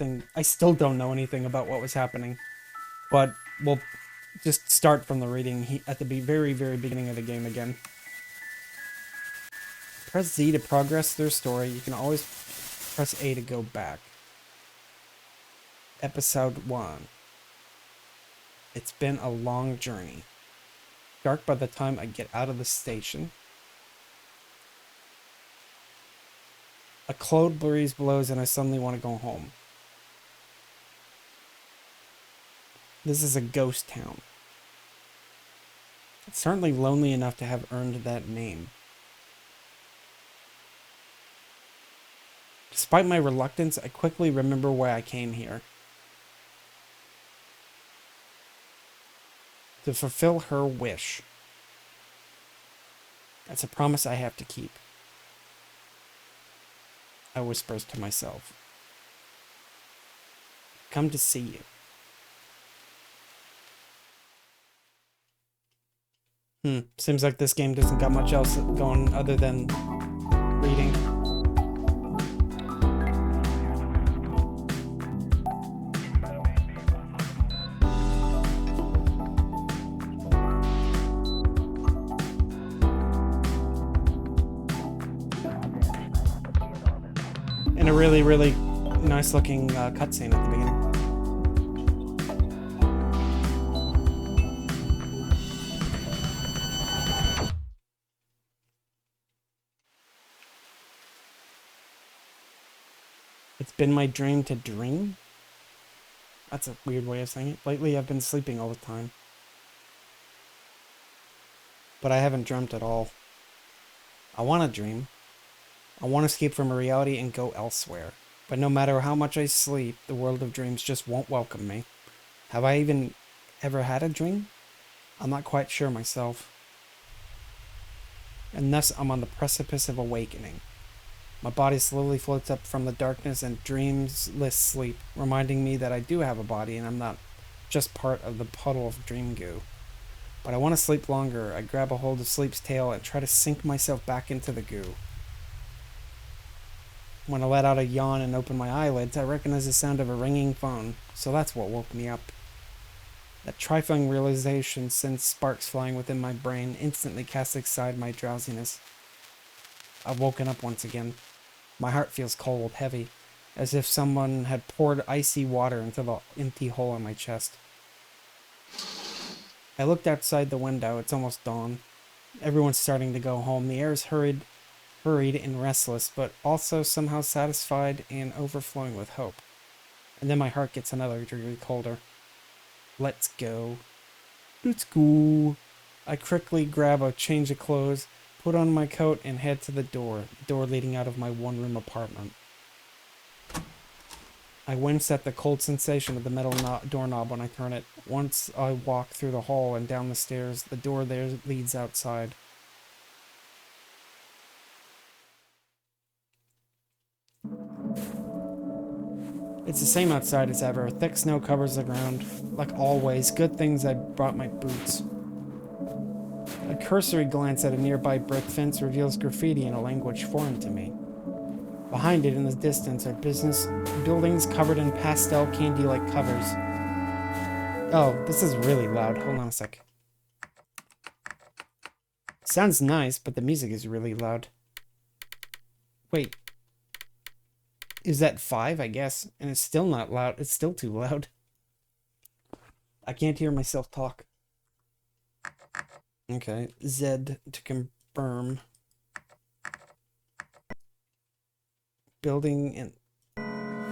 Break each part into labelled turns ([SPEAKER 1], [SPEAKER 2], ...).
[SPEAKER 1] anything. I still don't know anything about what was happening. But we'll just start from the reading at the very, very beginning of the game again. Press Z to progress through story. You can always press A to go back. Episode 1. It's been a long journey. Dark by the time I get out of the station. A cold breeze blows and I suddenly want to go home. This is a ghost town. It's certainly lonely enough to have earned that name. Despite my reluctance, I quickly remember why I came here. To fulfill her wish. That's a promise I have to keep. I whispers to myself. Come to see you. Seems like this game doesn't got much else going other than reading. And a really, really nice looking cutscene at the beginning. It's been my dream to dream? That's a weird way of saying it. Lately I've been sleeping all the time. But I haven't dreamt at all. I want to dream. I want to escape from reality and go elsewhere. But no matter how much I sleep, the world of dreams just won't welcome me. Have I even ever had a dream? I'm not quite sure myself. And thus I'm on the precipice of awakening. My body slowly floats up from the darkness and dreamless sleep, reminding me that I do have a body and I'm not just part of the puddle of dream goo. But I want to sleep longer. I grab a hold of sleep's tail and try to sink myself back into the goo. When I let out a yawn and open my eyelids, I recognize the sound of a ringing phone, so that's what woke me up. That trifling realization sends sparks flying within my brain, instantly casting aside my drowsiness. I've woken up once again. My heart feels cold, heavy, as if someone had poured icy water into the empty hole in my chest. I looked outside the window. It's almost dawn. Everyone's starting to go home. The air is hurried and restless, but also somehow satisfied and overflowing with hope. And then my heart gets another degree colder. Let's go. Let's go. I quickly grab a change of clothes, put on my coat, and head to the door leading out of my one-room apartment. I wince at the cold sensation of the metal doorknob when I turn it. Once I walk through the hall and down the stairs, the door there leads outside. It's the same outside as ever. Thick snow covers the ground. Like always, good things I brought my boots. A cursory glance at a nearby brick fence reveals graffiti in a language foreign to me. Behind it in the distance are buildings covered in pastel candy-like covers. Oh, this is really loud. Hold on a sec. Sounds nice, but the music is really loud. Wait. Is that 5, I guess? And it's still not loud. It's still too loud. I can't hear myself talk. Okay, Z to confirm. Building in...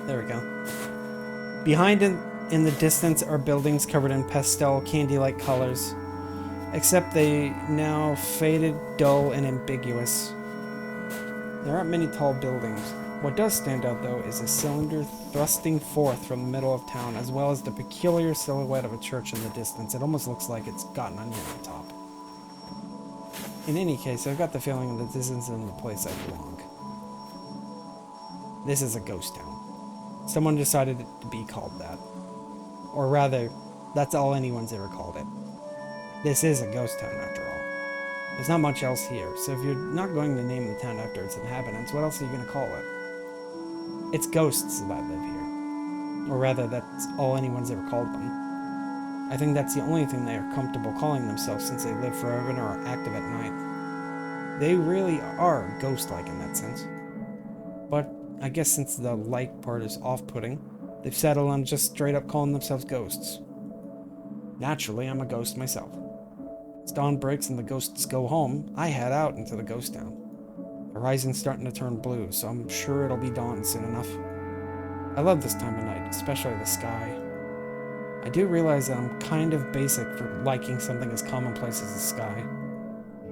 [SPEAKER 1] There we go. Behind in the distance are buildings covered in pastel candy-like colors. Except they now faded, dull, and ambiguous. There aren't many tall buildings. What does stand out, though, is a cylinder thrusting forth from the middle of town, as well as the peculiar silhouette of a church in the distance. It almost looks like it's got an onion on top. In any case, I've got the feeling that this isn't the place I belong. This is a ghost town. Someone decided it to be called that. Or rather, that's all anyone's ever called it. This is a ghost town, after all. There's not much else here, so if you're not going to name the town after its inhabitants, what else are you going to call it? It's ghosts that live here. rather, that's all anyone's ever called them. I think that's the only thing they are comfortable calling themselves since they live forever and are active at night. They really are ghost-like in that sense. But I guess since the like part is off-putting, they've settled on just straight up calling themselves ghosts. Naturally, I'm a ghost myself. As dawn breaks and the ghosts go home, I head out into the ghost town. The horizon's starting to turn blue, so I'm sure it'll be dawn soon enough. I love this time of night, especially the sky. I do realize that I'm kind of basic for liking something as commonplace as the sky,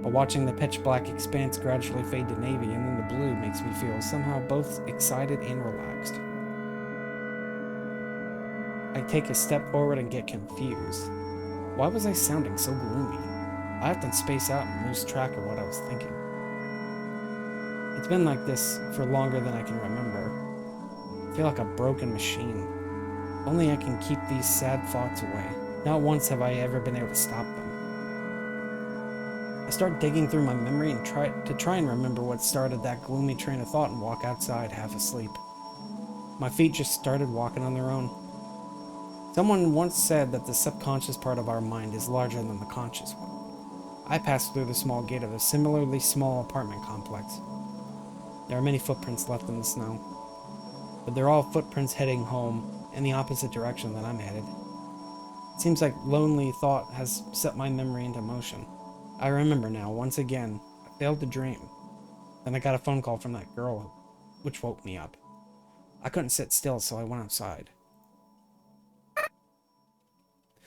[SPEAKER 1] but watching the pitch black expanse gradually fade to navy and then the blue makes me feel somehow both excited and relaxed. I take a step forward and get confused. Why was I sounding so gloomy? I often space out and lose track of what I was thinking. It's been like this for longer than I can remember. I feel like a broken machine. Only I can keep these sad thoughts away. Not once have I ever been able to stop them. I start digging through my memory and try and remember what started that gloomy train of thought and walk outside half asleep. My feet just started walking on their own. Someone once said that the subconscious part of our mind is larger than the conscious one. I passed through the small gate of a similarly small apartment complex. There are many footprints left in the snow, but they're all footprints heading home in the opposite direction that I'm headed. It seems like lonely thought has set my memory into motion. I remember now, once again, I failed to dream. Then I got a phone call from that girl, which woke me up. I couldn't sit still, so I went outside.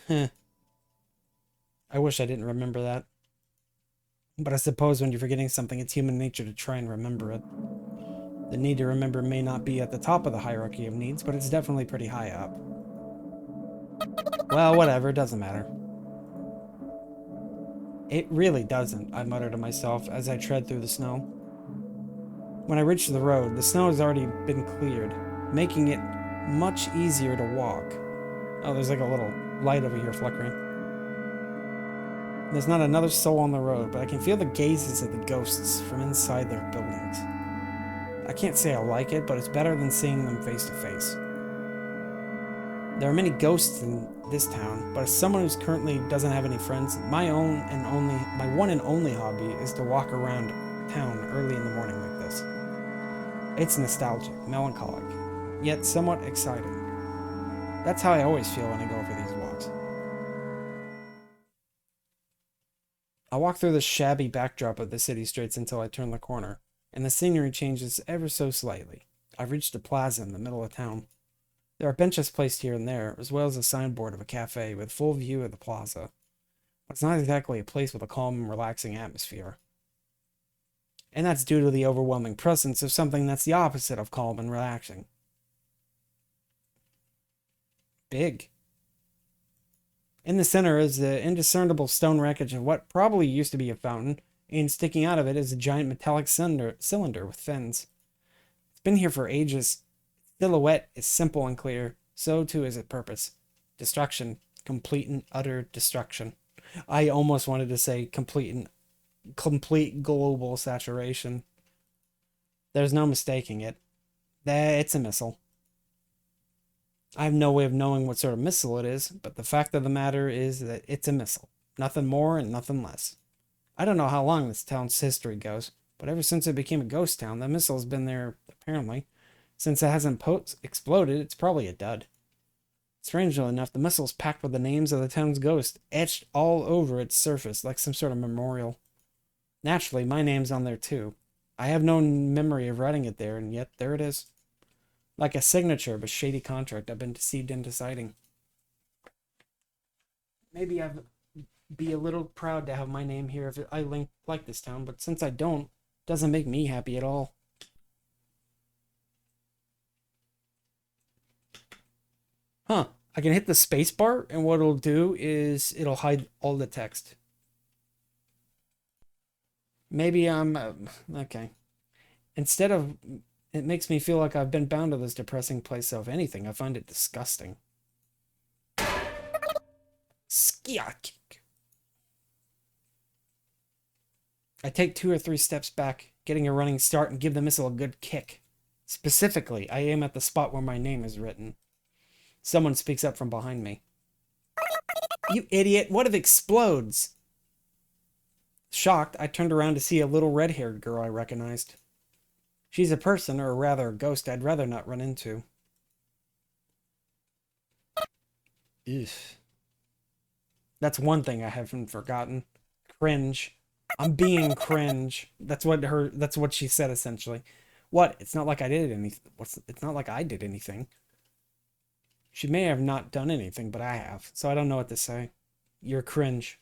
[SPEAKER 1] Heh. I wish I didn't remember that. But I suppose when you're forgetting something, it's human nature to try and remember it. The need to remember may not be at the top of the hierarchy of needs, but it's definitely pretty high up. Well, whatever, it doesn't matter. It really doesn't, I mutter to myself as I tread through the snow. When I reach the road, the snow has already been cleared, making it much easier to walk. Oh, there's like a little light over here flickering. There's not another soul on the road, but I can feel the gazes of the ghosts from inside their buildings. I can't say I like it, but it's better than seeing them face to face. There are many ghosts in this town, but as someone who currently doesn't have any friends, my one and only hobby is to walk around town early in the morning like this. It's nostalgic, melancholic, yet somewhat exciting. That's how I always feel when I go for these walks. I walk through the shabby backdrop of the city streets until I turn the corner, and the scenery changes ever so slightly. I've reached a plaza in the middle of town. There are benches placed here and there, as well as a signboard of a cafe with full view of the plaza. But it's not exactly a place with a calm and relaxing atmosphere. And that's due to the overwhelming presence of something that's the opposite of calm and relaxing. Big. In the center is the indiscernible stone wreckage of what probably used to be a fountain, and sticking out of it is a giant metallic cylinder with fins. It's been here for ages. Its silhouette is simple and clear, so too is its purpose. Destruction. Complete and utter destruction. I almost wanted to say complete global saturation. There's no mistaking it. It's a missile. I have no way of knowing what sort of missile it is, but the fact of the matter is that it's a missile. Nothing more and nothing less. I don't know how long this town's history goes, but ever since it became a ghost town, the missile's been there, apparently. Since it hasn't exploded, it's probably a dud. Strangely enough, the missile's packed with the names of the town's ghosts, etched all over its surface like some sort of memorial. Naturally, my name's on there too. I have no memory of writing it there, and yet there it is. Like a signature of a shady contract I've been deceived into signing. Maybe I'd be a little proud to have my name here if I like this town, but since I don't, it doesn't make me happy at all. Huh. I can hit the space bar, and what it'll do is it'll hide all the text. Maybe I'm... okay. Instead of... It makes me feel like I've been bound to this depressing place, so if anything, I find it disgusting. Skiak. I take 2 or 3 steps back, getting a running start, and give the missile a good kick. Specifically, I aim at the spot where my name is written. Someone speaks up from behind me. You idiot, what if it explodes? Shocked, I turned around to see a little red-haired girl I recognized. She's a person, or rather a ghost, I'd rather not run into. Ugh. That's one thing I haven't forgotten. Cringe. I'm being cringe. That's what she said essentially. What? It's not like I did anything. It's not like I did anything. She may have not done anything, but I have. So I don't know what to say. You're cringe.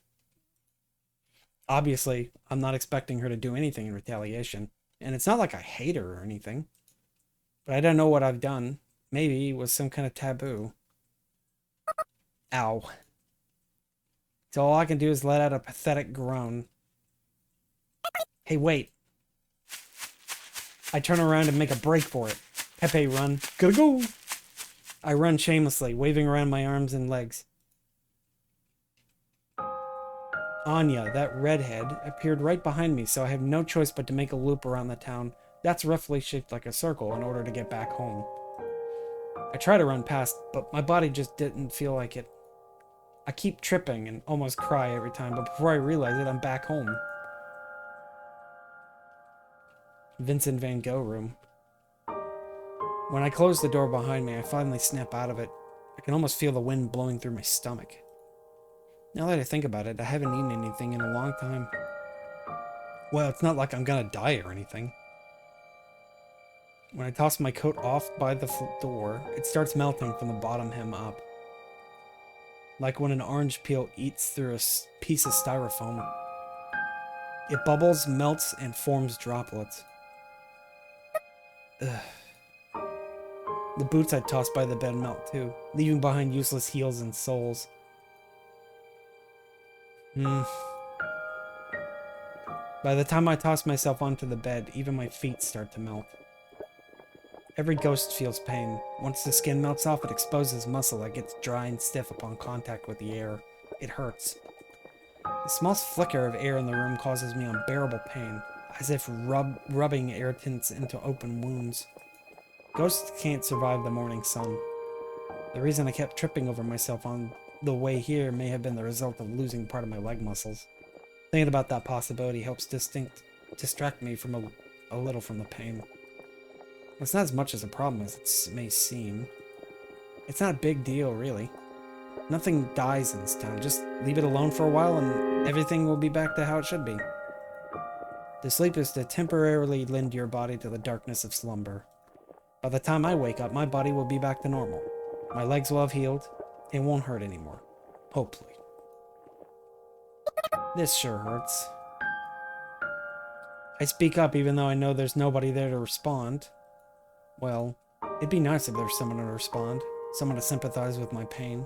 [SPEAKER 1] Obviously, I'm not expecting her to do anything in retaliation. And it's not like I hate her or anything. But I don't know what I've done. Maybe it was some kind of taboo. Ow. So all I can do is let out a pathetic groan. Hey, wait. I turn around and make a break for it. Pepe, run. Gotta go. I run shamelessly, waving around my arms and legs. Anya, that redhead, appeared right behind me, so I have no choice but to make a loop around the town. That's roughly shaped like a circle in order to get back home. I try to run past, but my body just didn't feel like it. I keep tripping and almost cry every time, but before I realize it, I'm back home. Vincent van Gogh room. When I close the door behind me, I finally snap out of it. I can almost feel the wind blowing through my stomach. Now that I think about it, I haven't eaten anything in a long time. Well, it's not like I'm gonna die or anything. When I toss my coat off by the door, it starts melting from the bottom hem up. Like when an orange peel eats through a piece of styrofoam. It bubbles, melts, and forms droplets. Ugh. The boots I tossed by the bed melt too, leaving behind useless heels and soles. By the time I toss myself onto the bed, even my feet start to melt. Every ghost feels pain. Once the skin melts off, it exposes muscle that gets dry and stiff upon contact with the air. It hurts. The smallest flicker of air in the room causes me unbearable pain, as if rubbing air tints into open wounds. Ghosts can't survive the morning sun. The reason I kept tripping over myself on the way here may have been the result of losing part of my leg muscles. Thinking about that possibility helps distract me from a little from the pain. It's not as much as a problem as it may seem. It's not a big deal, really. Nothing dies in this town. Just leave it alone for a while and everything will be back to how it should be. To sleep is to temporarily lend your body to the darkness of slumber. By the time I wake up, my body will be back to normal. My legs will have healed. It won't hurt anymore. Hopefully. This sure hurts. I speak up even though I know there's nobody there to respond. Well, it'd be nice if there's someone to respond. Someone to sympathize with my pain.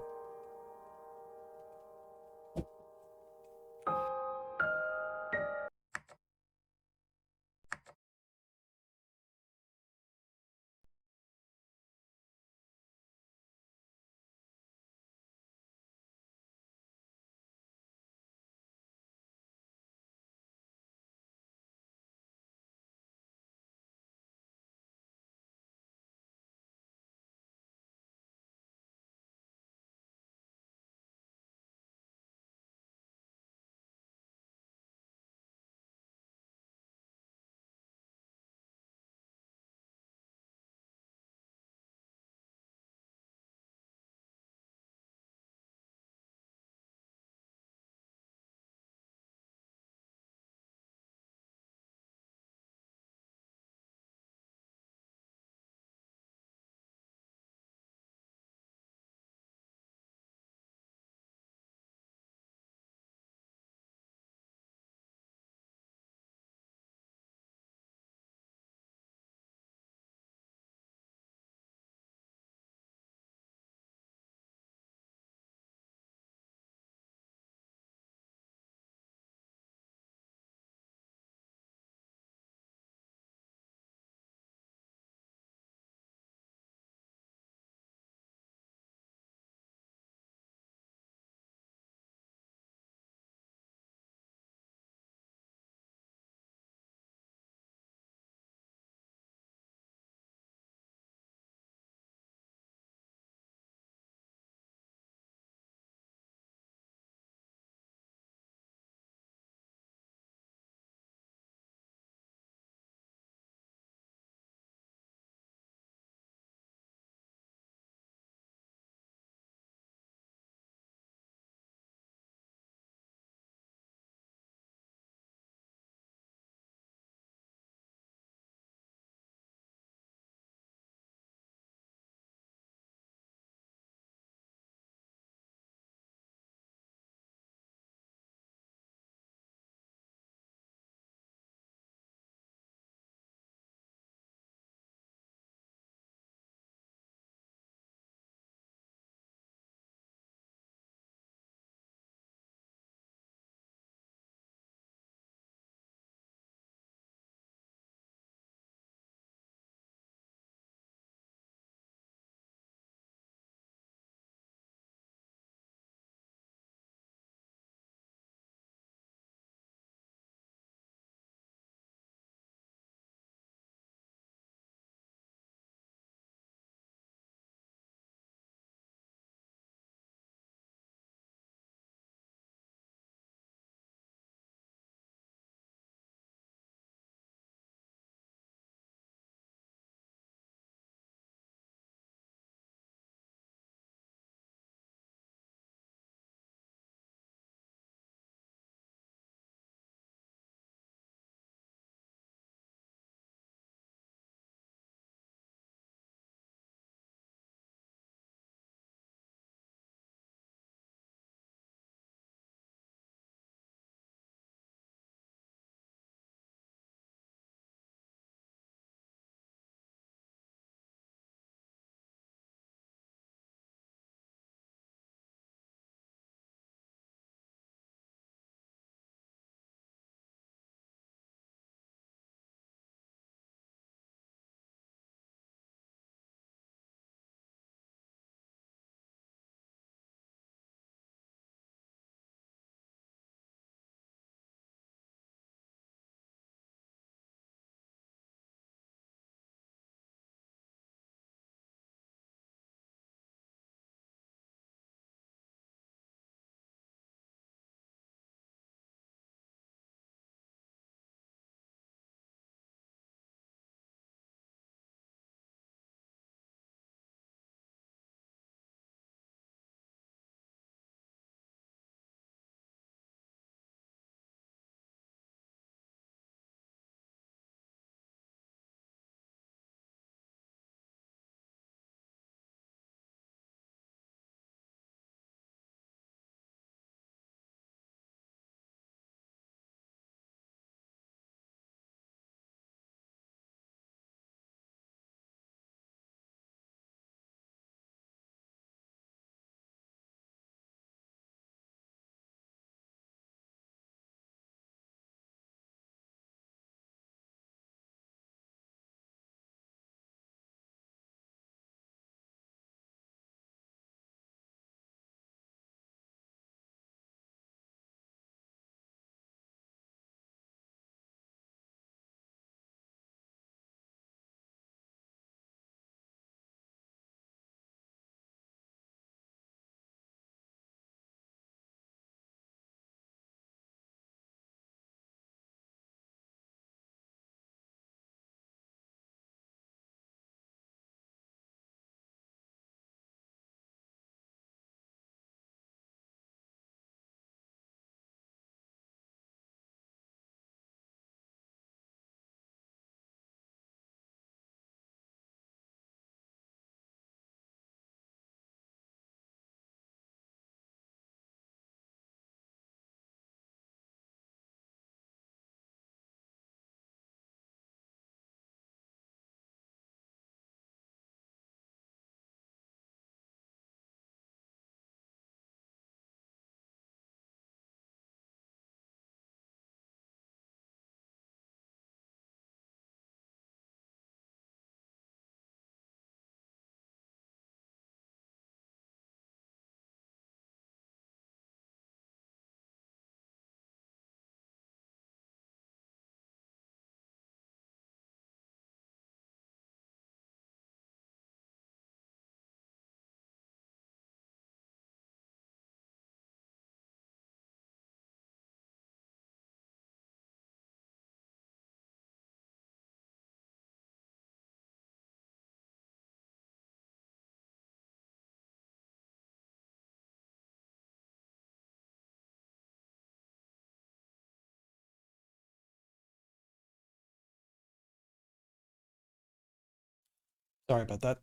[SPEAKER 1] Sorry about that.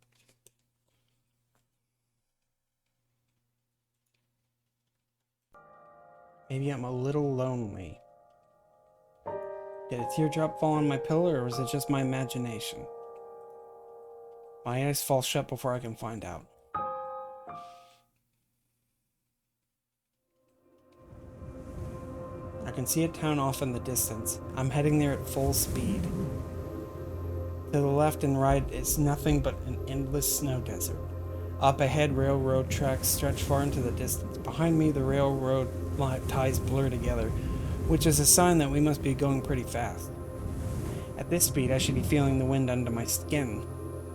[SPEAKER 1] Maybe I'm a little lonely. Did a teardrop fall on my pillow, or was it just my imagination? My eyes fall shut before I can find out. I can see a town off in the distance. I'm heading there at full speed. To the left and right is nothing but an endless snow desert. Up ahead, railroad tracks stretch far into the distance. Behind me, the railroad ties blur together, which is a sign that we must be going pretty fast. At this speed, I should be feeling the wind under my skin,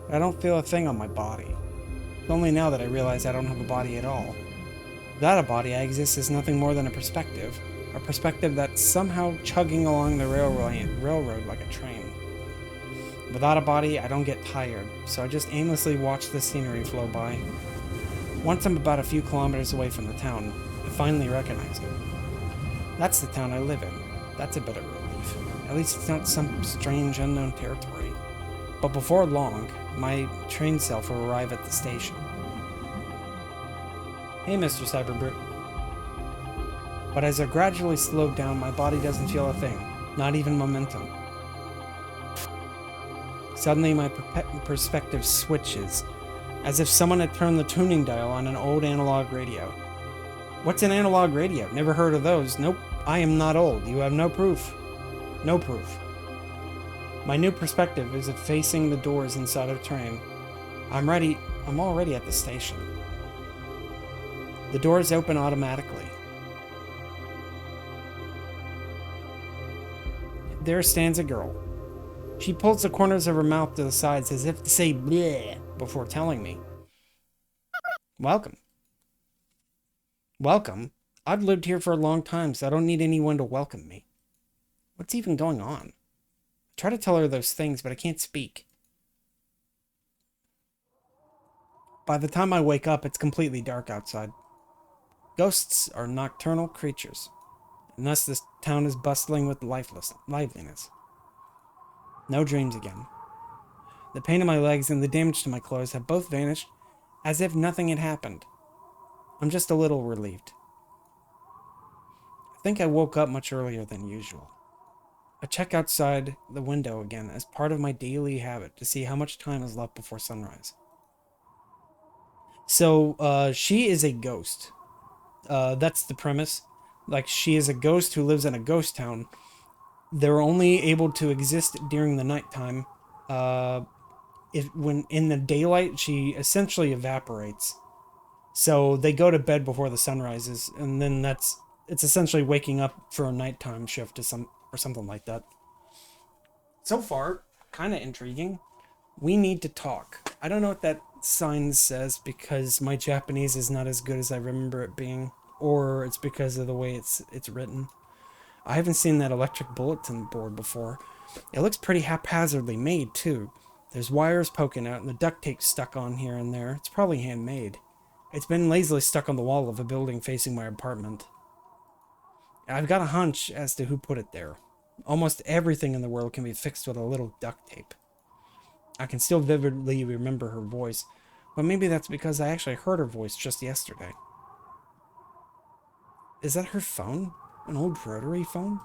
[SPEAKER 1] but I don't feel a thing on my body. It's only now that I realize I don't have a body at all. Without a body, I exist as nothing more than a perspective that's somehow chugging along the railroad like a train. Without a body, I don't get tired, so I just aimlessly watch the scenery flow by. Once I'm about a few kilometers away from the town, I finally recognize it. That's the town I live in. That's a bit of relief. At least it's not some strange unknown territory. But before long, my train self will arrive at the station. Hey, Mr. Cyberbrute. But as I gradually slow down, my body doesn't feel a thing, not even momentum. Suddenly, my perspective switches, as if someone had turned the tuning dial on an old analog radio. What's an analog radio? Never heard of those. Nope, I am not old. You have no proof. No proof. My new perspective is of facing the doors inside of the train. I'm already at the station. The doors open automatically. There stands a girl. She pulls the corners of her mouth to the sides as if to say bleh before telling me. Welcome. Welcome? I've lived here for a long time, so I don't need anyone to welcome me. What's even going on? I try to tell her those things, but I can't speak. By the time I wake up, it's completely dark outside. Ghosts are nocturnal creatures, and thus this town is bustling with liveliness. No dreams again. The pain in my legs and the damage to my clothes have both vanished, as if nothing had happened. I'm just a little relieved. I think I woke up much earlier than usual. I check outside the window again as part of my daily habit to see how much time is left before sunrise. So, she is a ghost. That's the premise. Like, she is a ghost who lives in a ghost town. They're only able to exist during the nighttime. When in the daylight, she essentially evaporates. So they go to bed before the sun rises, and then it's essentially waking up for a nighttime shift or something like that. So far, kind of intriguing. We need to talk. I don't know what that sign says because my Japanese is not as good as I remember it being, or it's because of the way it's written. I haven't seen that electric bulletin board before. It looks pretty haphazardly made, too. There's wires poking out and the duct tape stuck on here and there. It's probably handmade. It's been lazily stuck on the wall of a building facing my apartment. I've got a hunch as to who put it there. Almost everything in the world can be fixed with a little duct tape. I can still vividly remember her voice, but maybe that's because I actually heard her voice just yesterday. Is that her phone? An old rotary phone?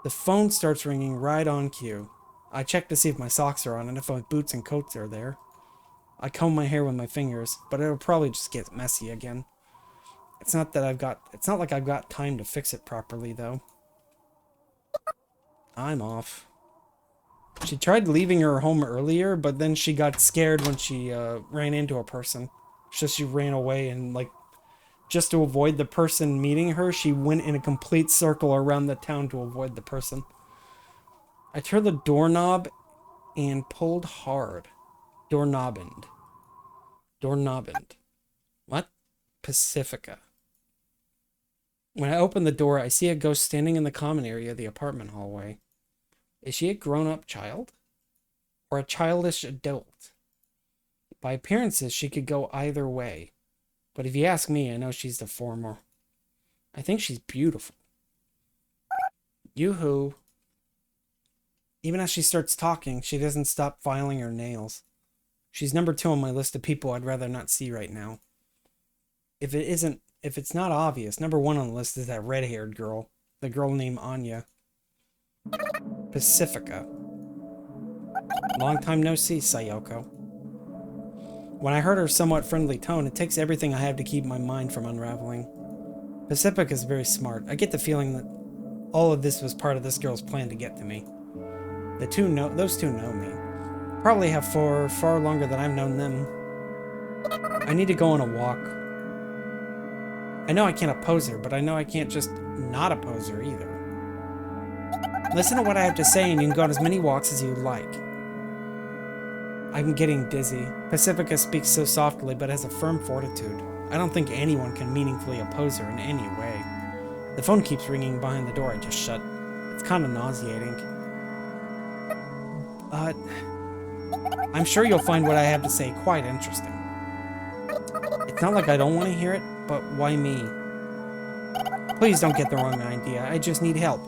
[SPEAKER 1] The phone starts ringing right on cue. I check to see if my socks are on and if my boots and coats are there. I comb my hair with my fingers, but it'll probably just get messy again. It's not like I've got time to fix it properly, though. I'm off. She tried leaving her home earlier, but then she got scared when she ran into a person. So she ran away and, like, just to avoid the person meeting her, she went in a complete circle around the town to avoid the person. I turned the doorknob and pulled hard. Doorknobbined. What? Pacifica. When I open the door, I see a ghost standing in the common area of the apartment hallway. Is she a grown-up child? Or a childish adult? By appearances, she could go either way. But if you ask me, I know she's the former. I think she's beautiful. Yoo-hoo. Even as she starts talking, she doesn't stop filing her nails. She's number 2 on my list of people I'd rather not see right now. If it's not obvious, number 1 on the list is that red-haired girl. The girl named Anya. Pacifica. Long time no see, Sayoko. When I heard her somewhat friendly tone, it takes everything I have to keep my mind from unraveling. Pacifica is very smart. I get the feeling that all of this was part of this girl's plan to get to me. Those two know me. Probably have for far longer than I've known them. I need to go on a walk. I know I can't oppose her, but I know I can't just not oppose her either. Listen to what I have to say and you can go on as many walks as you like. I'm getting dizzy. Pacifica speaks so softly but has a firm fortitude. I don't think anyone can meaningfully oppose her in any way. The phone keeps ringing behind the door I just shut. It's kind of nauseating. I'm sure you'll find what I have to say quite interesting. It's not like I don't want to hear it, but why me? Please don't get the wrong idea. I just need help.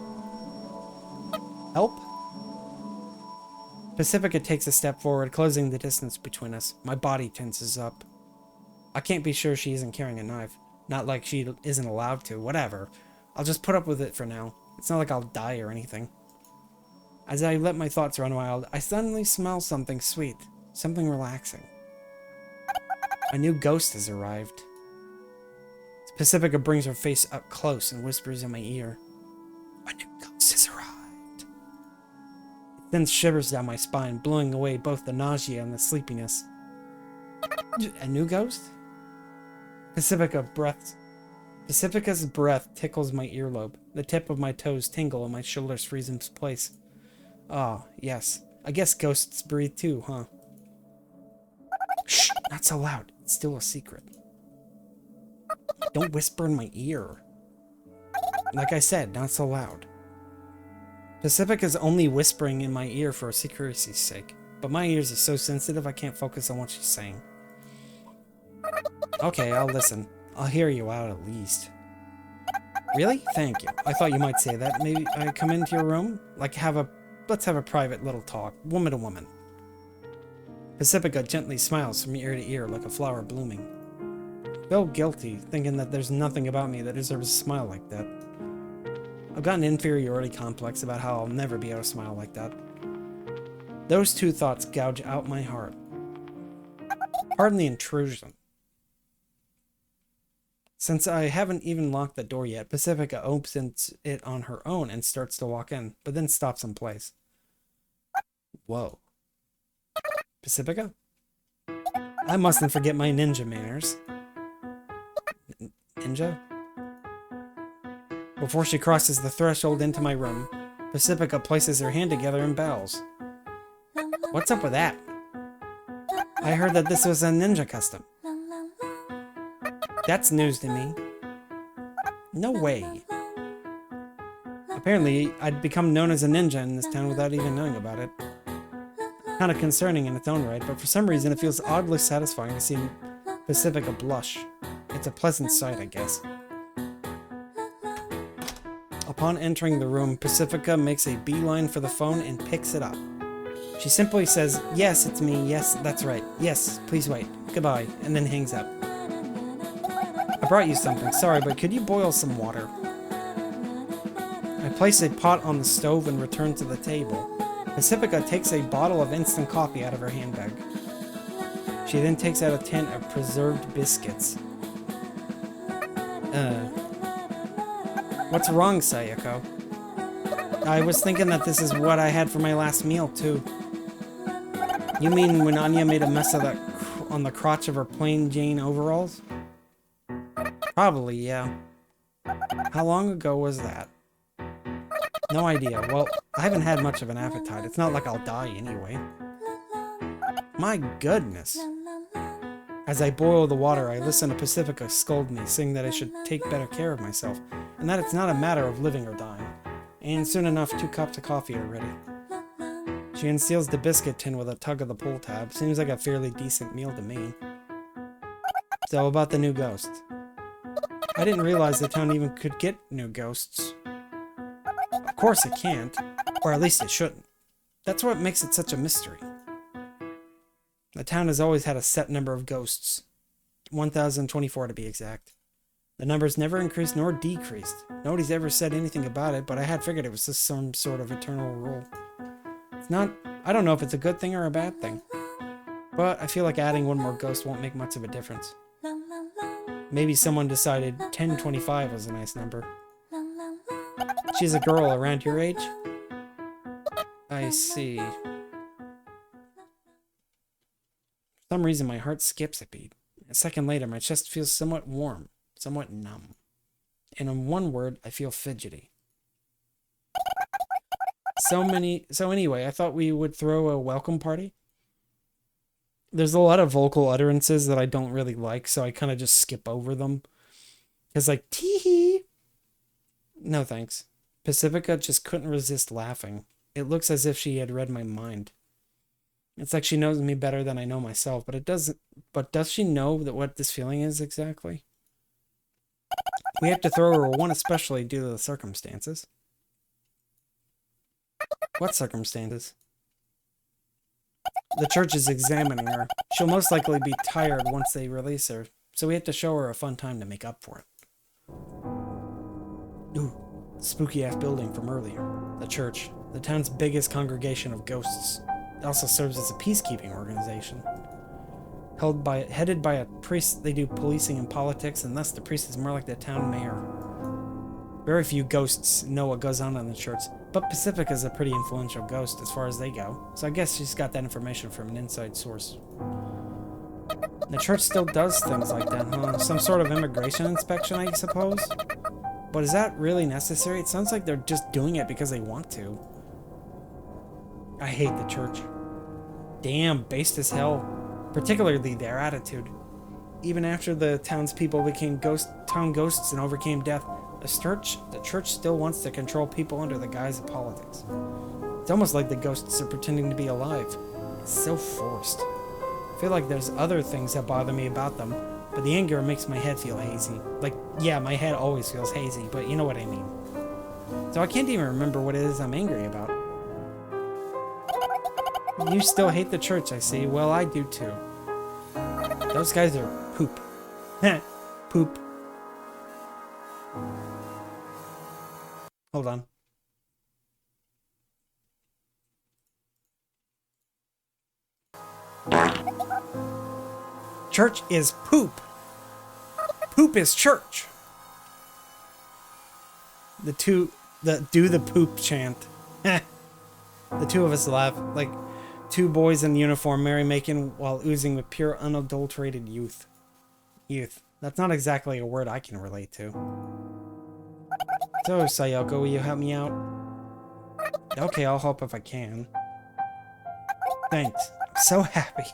[SPEAKER 1] Help? Pacifica takes a step forward, closing the distance between us. My body tenses up. I can't be sure she isn't carrying a knife. Not like she isn't allowed to. Whatever. I'll just put up with it for now. It's not like I'll die or anything. As I let my thoughts run wild, I suddenly smell something sweet. Something relaxing. A new ghost has arrived. Pacifica brings her face up close and whispers in my ear. A new ghost has arrived. It sends shivers down my spine, blowing away both the nausea and the sleepiness. A new ghost? Pacifica's breath tickles my earlobe. The tip of my toes tingle and my shoulders freeze in place. Ah, yes. I guess ghosts breathe too, huh? Shh! Not so loud. It's still a secret. Don't whisper in my ear. Like I said, not so loud. Pacifica's only whispering in my ear for secrecy's sake, but my ears are so sensitive I can't focus on what she's saying. Okay, I'll listen. I'll hear you out at least. Really? Thank you. I thought you might say that. Maybe I come into your room? Let's have a private little talk, woman to woman. Pacifica gently smiles from ear to ear like a flower blooming. I feel guilty, thinking that there's nothing about me that deserves a smile like that. I've got an inferiority complex about how I'll never be able to smile like that. Those two thoughts gouge out my heart. Pardon the intrusion. Since I haven't even locked the door yet, Pacifica opens it on her own and starts to walk in, but then stops in place. Whoa. Pacifica? I mustn't forget my ninja manners. Ninja? Before she crosses the threshold into my room, Pacifica places her hand together and bows. What's up with that? I heard that this was a ninja custom. That's news to me. No way. Apparently, I'd become known as a ninja in this town without even knowing about it. Kind of concerning in its own right, but for some reason it feels oddly satisfying to see Pacifica blush. It's a pleasant sight, I guess. Upon entering the room, Pacifica makes a beeline for the phone and picks it up. She simply says, "Yes, it's me. Yes, that's right. Yes, please wait. Goodbye," and then hangs up. I brought you something. Sorry, but could you boil some water? I place a pot on the stove and return to the table. Pacifica takes a bottle of instant coffee out of her handbag. She then takes out a tin of preserved biscuits. What's wrong, Sayoko? I was thinking that this is what I had for my last meal, too. You mean when Anya made a mess of that on the crotch of her plain Jane overalls? Probably, yeah. How long ago was that? No idea. Well, I haven't had much of an appetite. It's not like I'll die anyway. My goodness. As I boil the water, I listen to Pacifica scold me, saying that I should take better care of myself, and that it's not a matter of living or dying. And soon enough, 2 cups of coffee are ready. She unseals the biscuit tin with a tug of the pull tab. Seems like a fairly decent meal to me. So about the new ghost. I didn't realize the town even could get new ghosts. Of course it can't, or at least it shouldn't. That's what makes it such a mystery. The town has always had a set number of ghosts. 1,024 to be exact. The numbers never increased nor decreased. Nobody's ever said anything about it, but I had figured it was just some sort of eternal rule. It's not... I don't know if it's a good thing or a bad thing. But I feel like adding one more ghost won't make much of a difference. Maybe someone decided 1025 was a nice number. She's a girl around your age? I see. For some reason my heart skips a beat. A second later my chest feels somewhat warm, somewhat numb. And in one word, I feel fidgety. So anyway, I thought we would throw a welcome party. There's a lot of vocal utterances that I don't really like, so I kind of just skip over them. It's like, tee-hee. No thanks. Pacifica just couldn't resist laughing. It looks as if she had read my mind. It's like she knows me better than I know myself, but it doesn't. But does she know that what this feeling is exactly? We have to throw her one especially due to the circumstances. What circumstances? The church is examining her. She'll most likely be tired once they release her, so we have to show her a fun time to make up for it. Ooh, spooky-ass building from earlier. The church, the town's biggest congregation of ghosts. It also serves as a peacekeeping organization. Headed by a priest, they do policing and politics, and thus the priest is more like the town mayor. Very few ghosts know what goes on in the church, but Pacifica's a pretty influential ghost as far as they go, so I guess she's got that information from an inside source. The church still does things like that, huh? Some sort of immigration inspection, I suppose? But is that really necessary? It sounds like they're just doing it because they want to. I hate the church. Damn, based as hell. Particularly their attitude. Even after the townspeople became town ghosts and overcame death, the church still wants to control people under the guise of politics. It's almost like the ghosts are pretending to be alive. It's so forced. I feel like there's other things that bother me about them, but the anger makes my head feel hazy. Like, yeah, my head always feels hazy, but you know what I mean. So I can't even remember what it is I'm angry about. You still hate the church, I see. Well, I do too. Those guys are poop. Poop. Hold on. Church is poop. Poop is church. Do the poop chant. The two of us laugh like two boys in uniform merrymaking while oozing with pure unadulterated youth. Youth. That's not exactly a word I can relate to. So, Sayoko, will you help me out? Okay, I'll help if I can. Thanks. I'm so happy.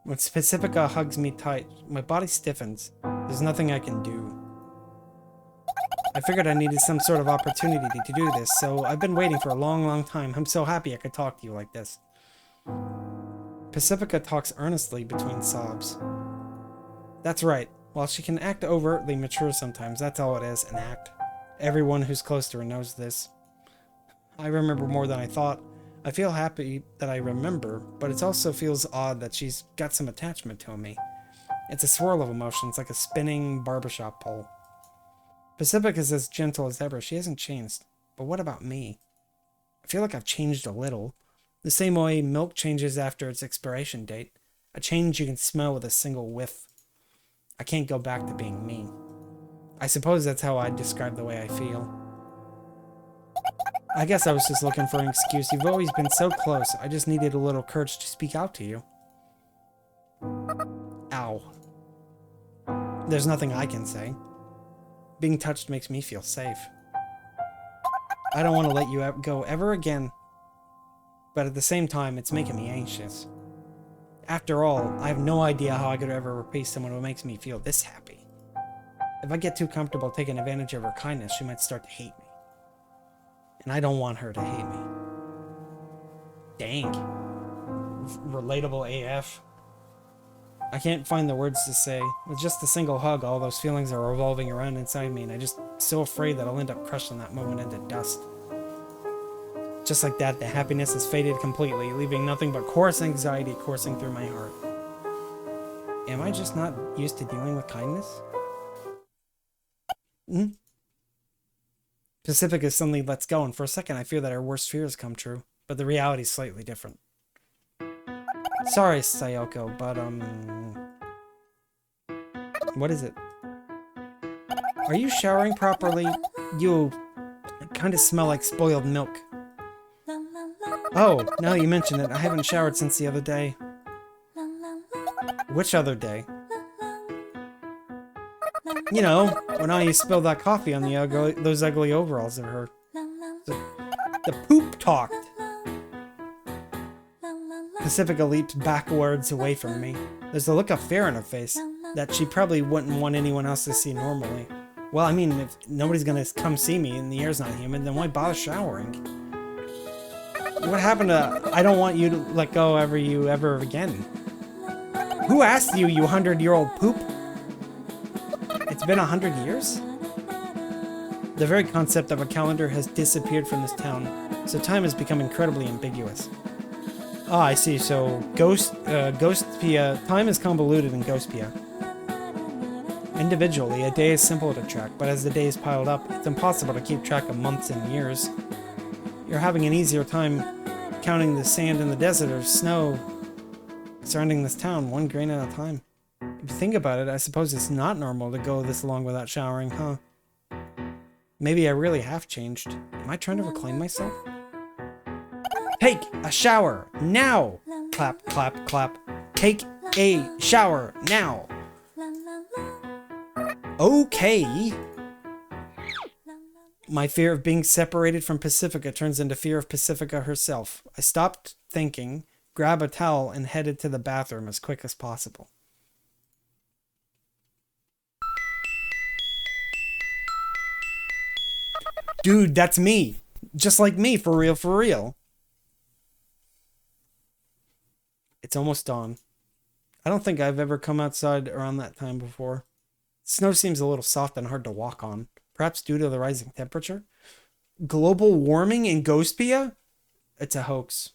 [SPEAKER 1] When Pacifica hugs me tight, my body stiffens. There's nothing I can do. I figured I needed some sort of opportunity to do this, so I've been waiting for a long, long time. I'm so happy I could talk to you like this. Pacifica talks earnestly between sobs. That's right. While she can act overtly mature sometimes, that's all it is, an act. Everyone who's close to her knows this. I remember more than I thought. I feel happy that I remember, but it also feels odd that she's got some attachment to me. It's a swirl of emotions, like a spinning barbershop pole. Pacific is as gentle as ever. She hasn't changed. But what about me? I feel like I've changed a little. The same way milk changes after its expiration date. A change you can smell with a single whiff. I can't go back to being me. I suppose that's how I'd describe the way I feel. I guess I was just looking for an excuse. You've always been so close. I just needed a little courage to speak out to you. Ow. There's nothing I can say. Being touched makes me feel safe. I don't want to let you go ever again. But at the same time, it's making me anxious. After all, I have no idea how I could ever repay someone who makes me feel this happy. If I get too comfortable taking advantage of her kindness, she might start to hate me. And I don't want her to hate me. Dang. Relatable AF. I can't find the words to say. With just a single hug, all those feelings are revolving around inside me, and I'm just so afraid that I'll end up crushing that moment into dust. Just like that, the happiness has faded completely, leaving nothing but coarse anxiety coursing through my heart. Am I just not used to dealing with kindness? Pacifica suddenly lets go, and for a second I fear that her worst fears come true, but the reality is slightly different. Sorry, Sayoko, but, what is it? Are you showering properly? You kind of smell like spoiled milk. Oh, now that you mention it, I haven't showered since the other day. Which other day? You know, when I spilled that coffee on those ugly overalls of her. The poop talked. Pacifica leaps backwards away from me. There's a look of fear in her face that she probably wouldn't want anyone else to see normally. Well, I mean, if nobody's gonna come see me and the air's not humid, then why bother showering? What happened to I don't want you to let go ever again? Who asked you, you 100-year-old poop? It's been 100 years? The very concept of a calendar has disappeared from this town, so time has become incredibly ambiguous. Ah, I see, so Ghostpia, time is convoluted in Ghostpia. Individually, a day is simple to track, but as the days piled up, it's impossible to keep track of months and years. You're having an easier time counting the sand in the desert or snow surrounding this town, one grain at a time. If you think about it, I suppose it's not normal to go this long without showering, huh? Maybe I really have changed. Am I trying to reclaim myself? Take a shower, now! Clap, clap, clap. Take a shower, now! Okay! My fear of being separated from Pacifica turns into fear of Pacifica herself. I stopped thinking, grab a towel, and headed to the bathroom as quick as possible. Dude, that's me. Just like me, for real, for real. It's almost dawn. I don't think I've ever come outside around that time before. Snow seems a little soft and hard to walk on. Perhaps due to the rising temperature? Global warming in Ghostpia? It's a hoax.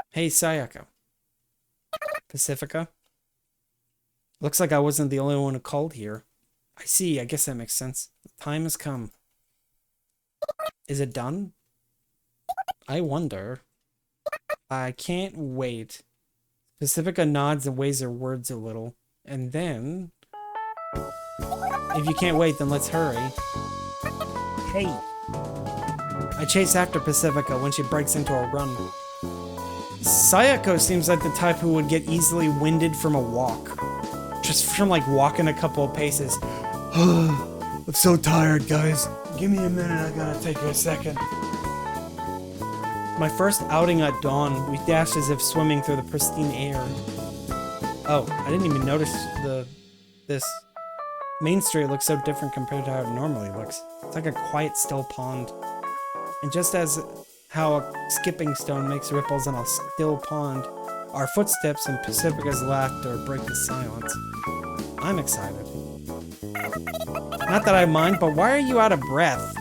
[SPEAKER 1] Hey, Sayako. Pacifica? Looks like I wasn't the only one who called here. I see, I guess that makes sense. The time has come. Is it done? I wonder. I can't wait. Pacifica nods and weighs her words a little. And then... If you can't wait, then let's hurry. Hey! I chase after Pacifica when she breaks into a run. Sayako seems like the type who would get easily winded from a walk. Just from like walking a couple of paces. I'm so tired, guys. Give me a minute, I gotta take a second. My first outing at dawn, we dashed as if swimming through the pristine air. Oh, I didn't even notice this Main Street looks so different compared to how it normally looks. It's like a quiet, still pond. And just as how a skipping stone makes ripples in a still pond, our footsteps and Pacifica's laughter break the silence. I'm excited. Not that I mind, but why are you out of breath?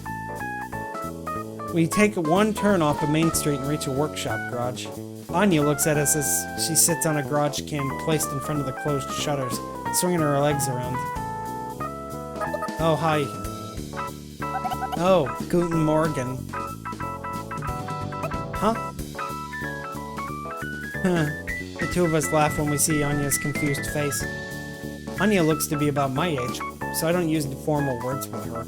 [SPEAKER 1] We take one turn off of Main Street and reach a workshop garage. Anya looks at us as she sits on a garage cam placed in front of the closed shutters, swinging her legs around. Oh, hi. Oh, Guten Morgen. Huh? The two of us laugh when we see Anya's confused face. Anya looks to be about my age, so I don't use the formal words with her.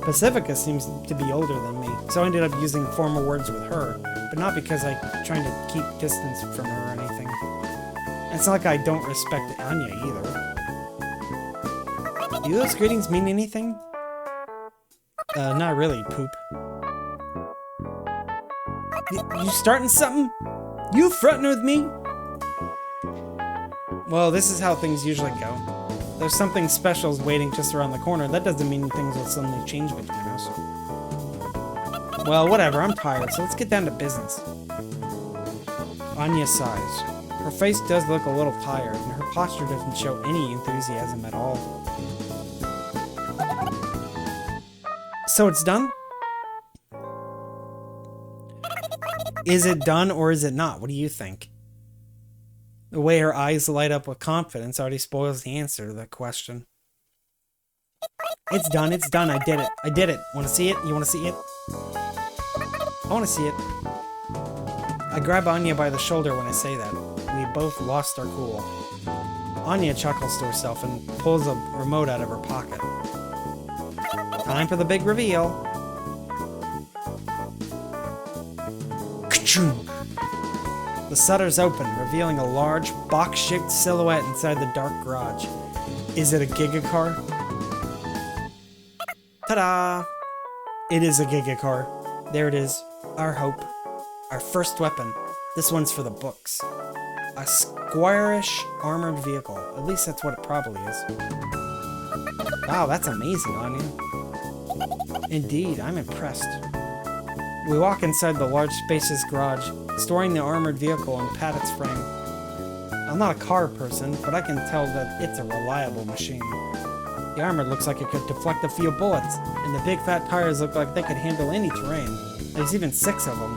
[SPEAKER 1] Pacifica seems to be older than me, so I ended up using formal words with her, but not because I'm trying to keep distance from her or anything. And it's not like I don't respect Anya either. Do those greetings mean anything? Not really, poop. You starting something? You fronting with me? Well, this is how things usually go. There's something special waiting just around the corner. That doesn't mean things will suddenly change between us. Well, whatever, I'm tired, so let's get down to business. Anya sighs. Her face does look a little tired, and her posture doesn't show any enthusiasm at all. So it's done? Is it done or is it not? What do you think? The way her eyes light up with confidence already spoils the answer to that question. It's done, it's done. I did it. I did it. Want to see it? You want to see it? I want to see it. I grab Anya by the shoulder when I say that. We both lost our cool. Anya chuckles to herself and pulls a remote out of her pocket. Time for the big reveal. Ka-choom! The shutters open, revealing a large, box-shaped silhouette inside the dark garage. Is it a Giga car? Ta-da! It is a Giga car. There it is. Our hope. Our first weapon. This one's for the books. A squarish armored vehicle. At least that's what it probably is. Wow, that's amazing, Anya. Indeed, I'm impressed. We walk inside the large, spacious garage, storing the armored vehicle and pat its frame. I'm not a car person, but I can tell that it's a reliable machine. The armor looks like it could deflect a few bullets, and the big fat tires look like they could handle any terrain. There's even 6 of them.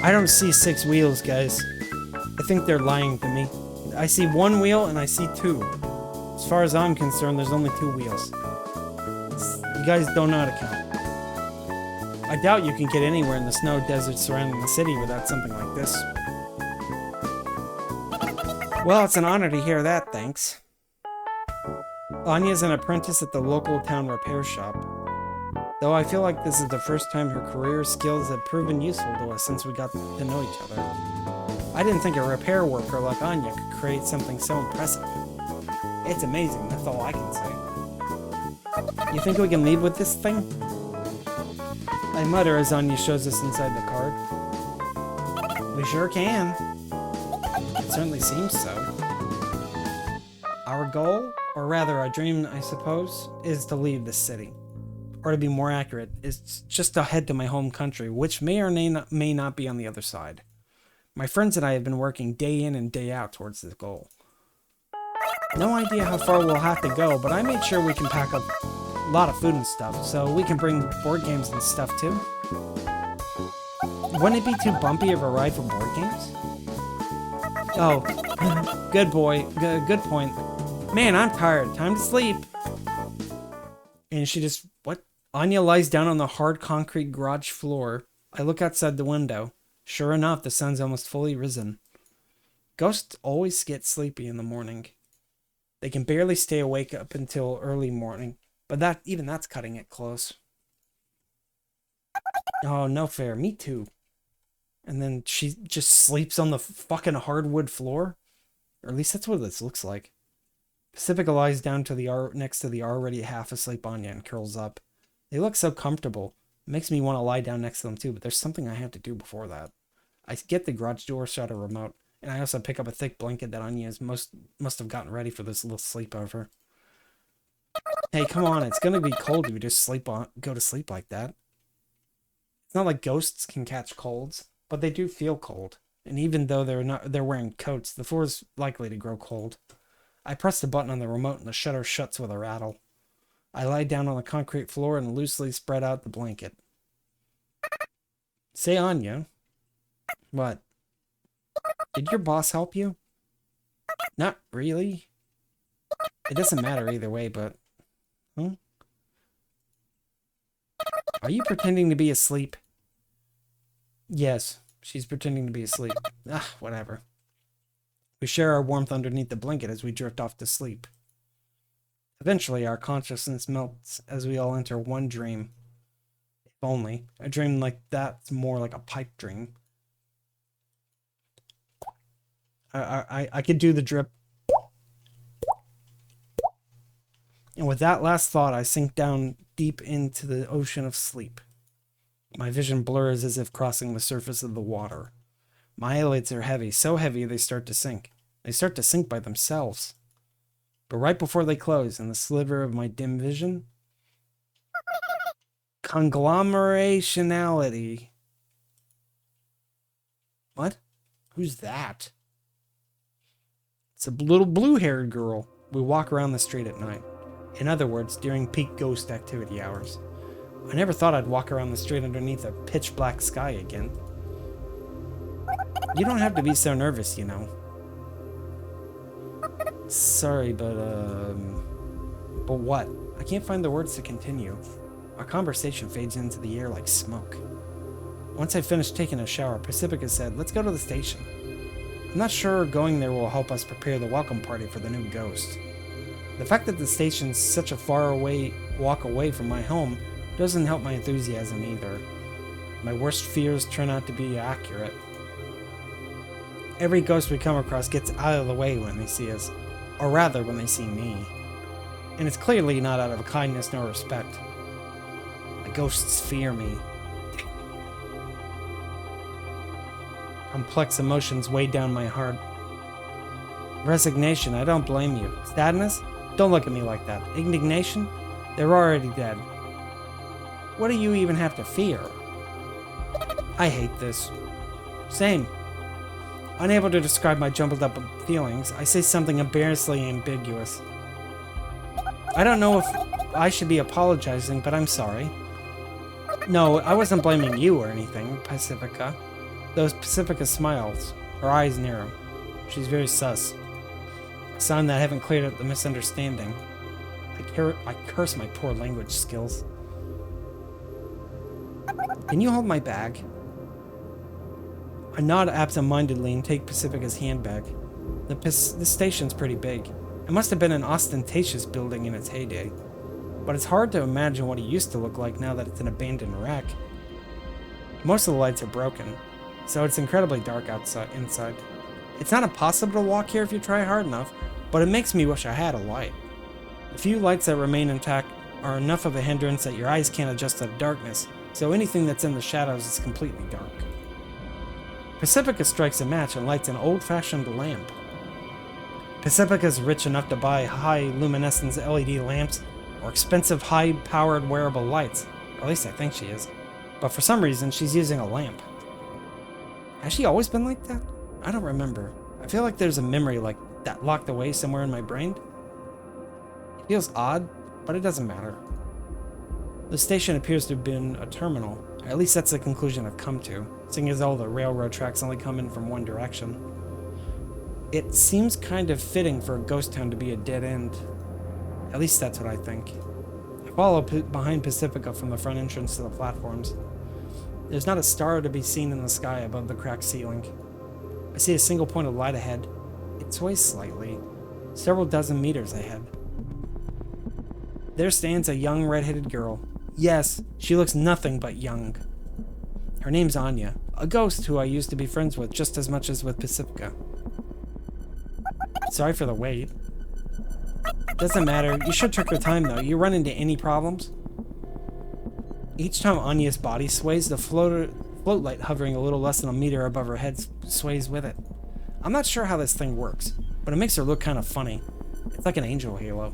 [SPEAKER 1] I don't see 6 wheels, guys. I think they're lying to me. I see 1 wheel and I see 2. As far as I'm concerned, there's only 2 wheels. You guys don't know how to count. I doubt you can get anywhere in the snow desert surrounding the city without something like this. Well, it's an honor to hear that, thanks. Anya's an apprentice at the local town repair shop. Though I feel like this is the first time her career skills have proven useful to us since we got to know each other. I didn't think a repair worker like Anya could create something so impressive. It's amazing, that's all I can say. You think we can leave with this thing? I mutter as Anya shows us inside the car. We sure can. It certainly seems so. Our goal, or rather our dream, I suppose, is to leave the city. Or to be more accurate, is just to head to my home country, which may or may not be on the other side. My friends and I have been working day in and day out towards this goal. No idea how far we'll have to go, but I made sure we can pack up a lot of food and stuff, so we can bring board games and stuff too. Wouldn't it be too bumpy of a ride for board games? Oh, good boy, good point. Man, I'm tired. Time to sleep. And she just, what? Anya lies down on the hard concrete garage floor. I look outside the window. Sure enough, the sun's almost fully risen. Ghosts always get sleepy in the morning. They can barely stay awake up until early morning, but even that's cutting it close. Oh, no fair. Me too. And then she just sleeps on the fucking hardwood floor? Or at least that's what this looks like. Pacifica lies down to next to the already half asleep Anya and curls up. They look so comfortable. It makes me want to lie down next to them too, but there's something I have to do before that. I get the garage door shutter remote, and I also pick up a thick blanket that Anya must have gotten ready for this little sleepover. Hey, come on, it's gonna be cold if you just go to sleep like that. It's not like ghosts can catch colds, but they do feel cold. And even though they're wearing coats, the floor is likely to grow cold. I press the button on the remote and the shutter shuts with a rattle. I lie down on the concrete floor and loosely spread out the blanket. Say, Anya. What? Did your boss help you? Not really. It doesn't matter either way, but... Huh? Are you pretending to be asleep? Yes, she's pretending to be asleep. Ah, whatever. We share our warmth underneath the blanket as we drift off to sleep. Eventually, our consciousness melts as we all enter one dream. If only. A dream like that's more like a pipe dream. I could do the drip. And with that last thought, I sink down deep into the ocean of sleep. My vision blurs as if crossing the surface of the water. My eyelids are heavy, so heavy they start to sink. They start to sink by themselves. But right before they close, in the sliver of my dim vision, conglomerationality. What? Who's that? It's a little blue-haired girl. We walk around the street at night. In other words, during peak ghost activity hours. I never thought I'd walk around the street underneath a pitch black sky again. You don't have to be so nervous, you know. Sorry, but what? I can't find the words to continue. Our conversation fades into the air like smoke. Once I finished taking a shower, Pacifica said, let's go to the station. I'm not sure going there will help us prepare the welcome party for the new ghost. The fact that the station's such a walk away from my home doesn't help my enthusiasm either. My worst fears turn out to be accurate. Every ghost we come across gets out of the way when they see us, or rather when they see me. And it's clearly not out of kindness nor respect. The ghosts fear me. Complex emotions weigh down my heart. Resignation, I don't blame you. Sadness? Don't look at me like that. Indignation? They're already dead. What do you even have to fear? I hate this. Same. Unable to describe my jumbled up feelings, I say something embarrassingly ambiguous. I don't know if I should be apologizing, but I'm sorry. No, I wasn't blaming you or anything, Pacifica. Though Pacifica smiles, her eyes narrow. She's very sus. A sign that I haven't cleared up the misunderstanding. I curse my poor language skills. Can you hold my bag? I nod absent-mindedly and take Pacifica's handbag. This station's pretty big. It must have been an ostentatious building in its heyday. But it's hard to imagine what it used to look like now that it's an abandoned wreck. Most of the lights are broken, so it's incredibly dark inside. It's not impossible to walk here if you try hard enough, but it makes me wish I had a light. The few lights that remain intact are enough of a hindrance that your eyes can't adjust to the darkness, so anything that's in the shadows is completely dark. Pacifica strikes a match and lights an old-fashioned lamp. Pacifica's rich enough to buy high-luminescence LED lamps or expensive high-powered wearable lights. Or at least I think she is. But for some reason, she's using a lamp. Has she always been like that? I don't remember. I feel like there's a memory like that locked away somewhere in my brain. It feels odd, but it doesn't matter. The station appears to have been a terminal. Or at least that's the conclusion I've come to, seeing as all the railroad tracks only come in from one direction. It seems kind of fitting for a ghost town to be a dead end. At least that's what I think. I follow behind Pacifica from the front entrance to the platforms. There's not a star to be seen in the sky above the cracked ceiling. I see a single point of light ahead. It sways slightly, several dozen meters ahead. There stands a young red-headed girl. Yes, she looks nothing but young. Her name's Anya, a ghost who I used to be friends with just as much as with Pacifica. Sorry for the wait. Doesn't matter, you should take your time though. You run into any problems? Each time Anya's body sways, the float light hovering a little less than a meter above her head sways with it. I'm not sure how this thing works, but it makes her look kind of funny. It's like an angel halo.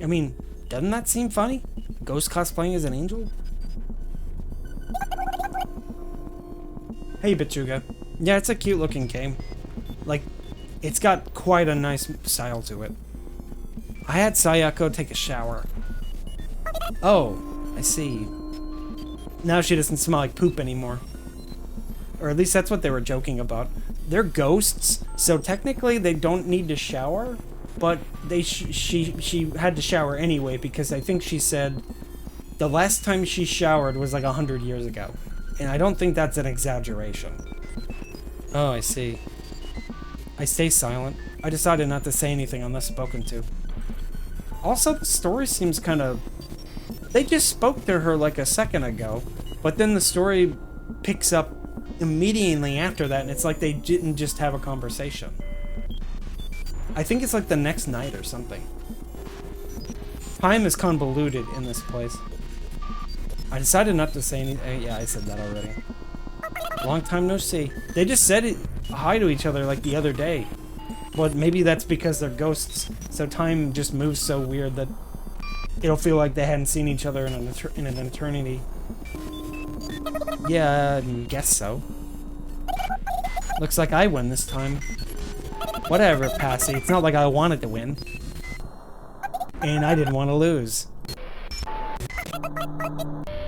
[SPEAKER 1] I mean, doesn't that seem funny? Ghost cosplaying as an angel? Hey, Batuga. Yeah, it's a cute looking game. Like, it's got quite a nice style to it. I had Sayako take a shower. Oh, I see. Now she doesn't smell like poop anymore. Or at least that's what they were joking about. They're ghosts, so technically they don't need to shower, but she had to shower anyway because I think she said the last time she showered was like 100 years ago. And I don't think that's an exaggeration. Oh, I see. I stay silent. I decided not to say anything unless spoken to. Also, the story seems kind of... They just spoke to her like a second ago, but then the story picks up immediately after that, and it's like they didn't just have a conversation. I think it's like the next night or something. Time is convoluted in this place. I decided not to say anything. Yeah, I said that already. Long time no see. They just said hi to each other like the other day. But maybe that's because they're ghosts, so time just moves so weird that it'll feel like they hadn't seen each other in an eternity. Yeah, I guess so. Looks like I win this time. Whatever, Passy. It's not like I wanted to win. And I didn't want to lose.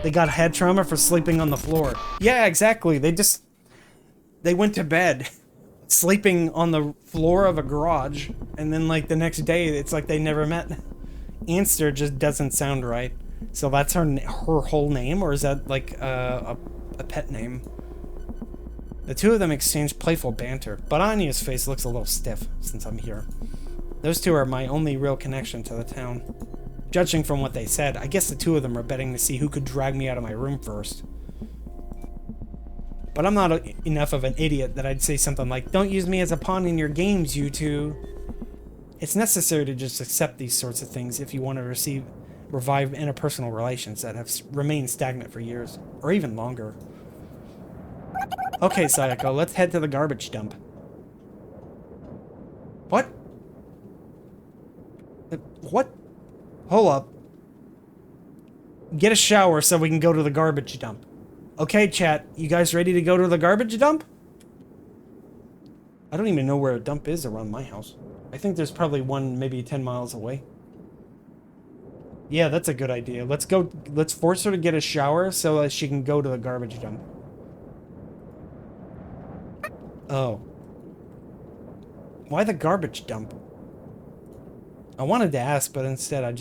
[SPEAKER 1] They got head trauma for sleeping on the floor. Yeah, exactly. They went to bed sleeping on the floor of a garage, and then like the next day it's like they never met. Anster just doesn't sound right. So that's her whole name, or is that like a pet name? The two of them exchange playful banter, but Anya's face looks a little stiff since I'm here. Those two are my only real connection to the town. Judging from what they said, I guess the two of them are betting to see who could drag me out of my room first. But I'm not enough of an idiot that I'd say something like, "Don't use me as a pawn in your games, you two." It's necessary to just accept these sorts of things if you want to revive interpersonal relations that have remained stagnant for years, or even longer. Okay, Sayako, let's head to the garbage dump. What? What? Hold up. Get a shower so we can go to the garbage dump. Okay, chat, you guys ready to go to the garbage dump? I don't even know where a dump is around my house. I think there's probably one maybe 10 miles away. Yeah, that's a good idea. Let's go. Let's force her to get a shower so that she can go to the garbage dump. Oh. Why the garbage dump? I wanted to ask, but instead I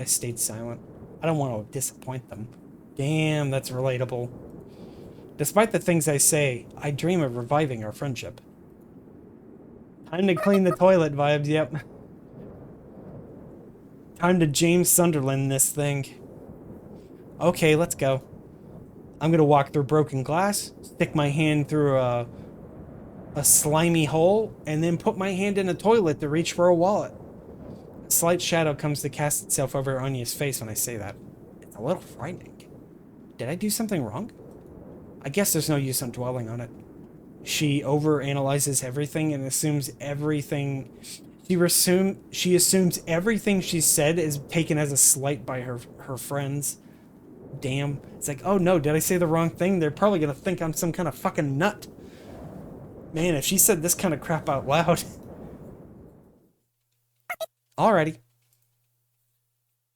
[SPEAKER 1] stayed silent. I don't want to disappoint them. Damn, that's relatable. Despite the things I say, I dream of reviving our friendship. Time to clean the toilet vibes, yep. Time to James Sunderland this thing. Okay, let's go. I'm gonna walk through broken glass, stick my hand through a slimy hole, and then put my hand in a toilet to reach for a wallet. A slight shadow comes to cast itself over Anya's face when I say that. It's a little frightening. Did I do something wrong? I guess there's no use in dwelling on it. She overanalyzes everything and assumes everything. She assumes everything she said is taken as a slight by her friends. Damn. It's like, oh no, did I say the wrong thing? They're probably gonna think I'm some kind of fucking nut. Man, if she said this kind of crap out loud. Alrighty.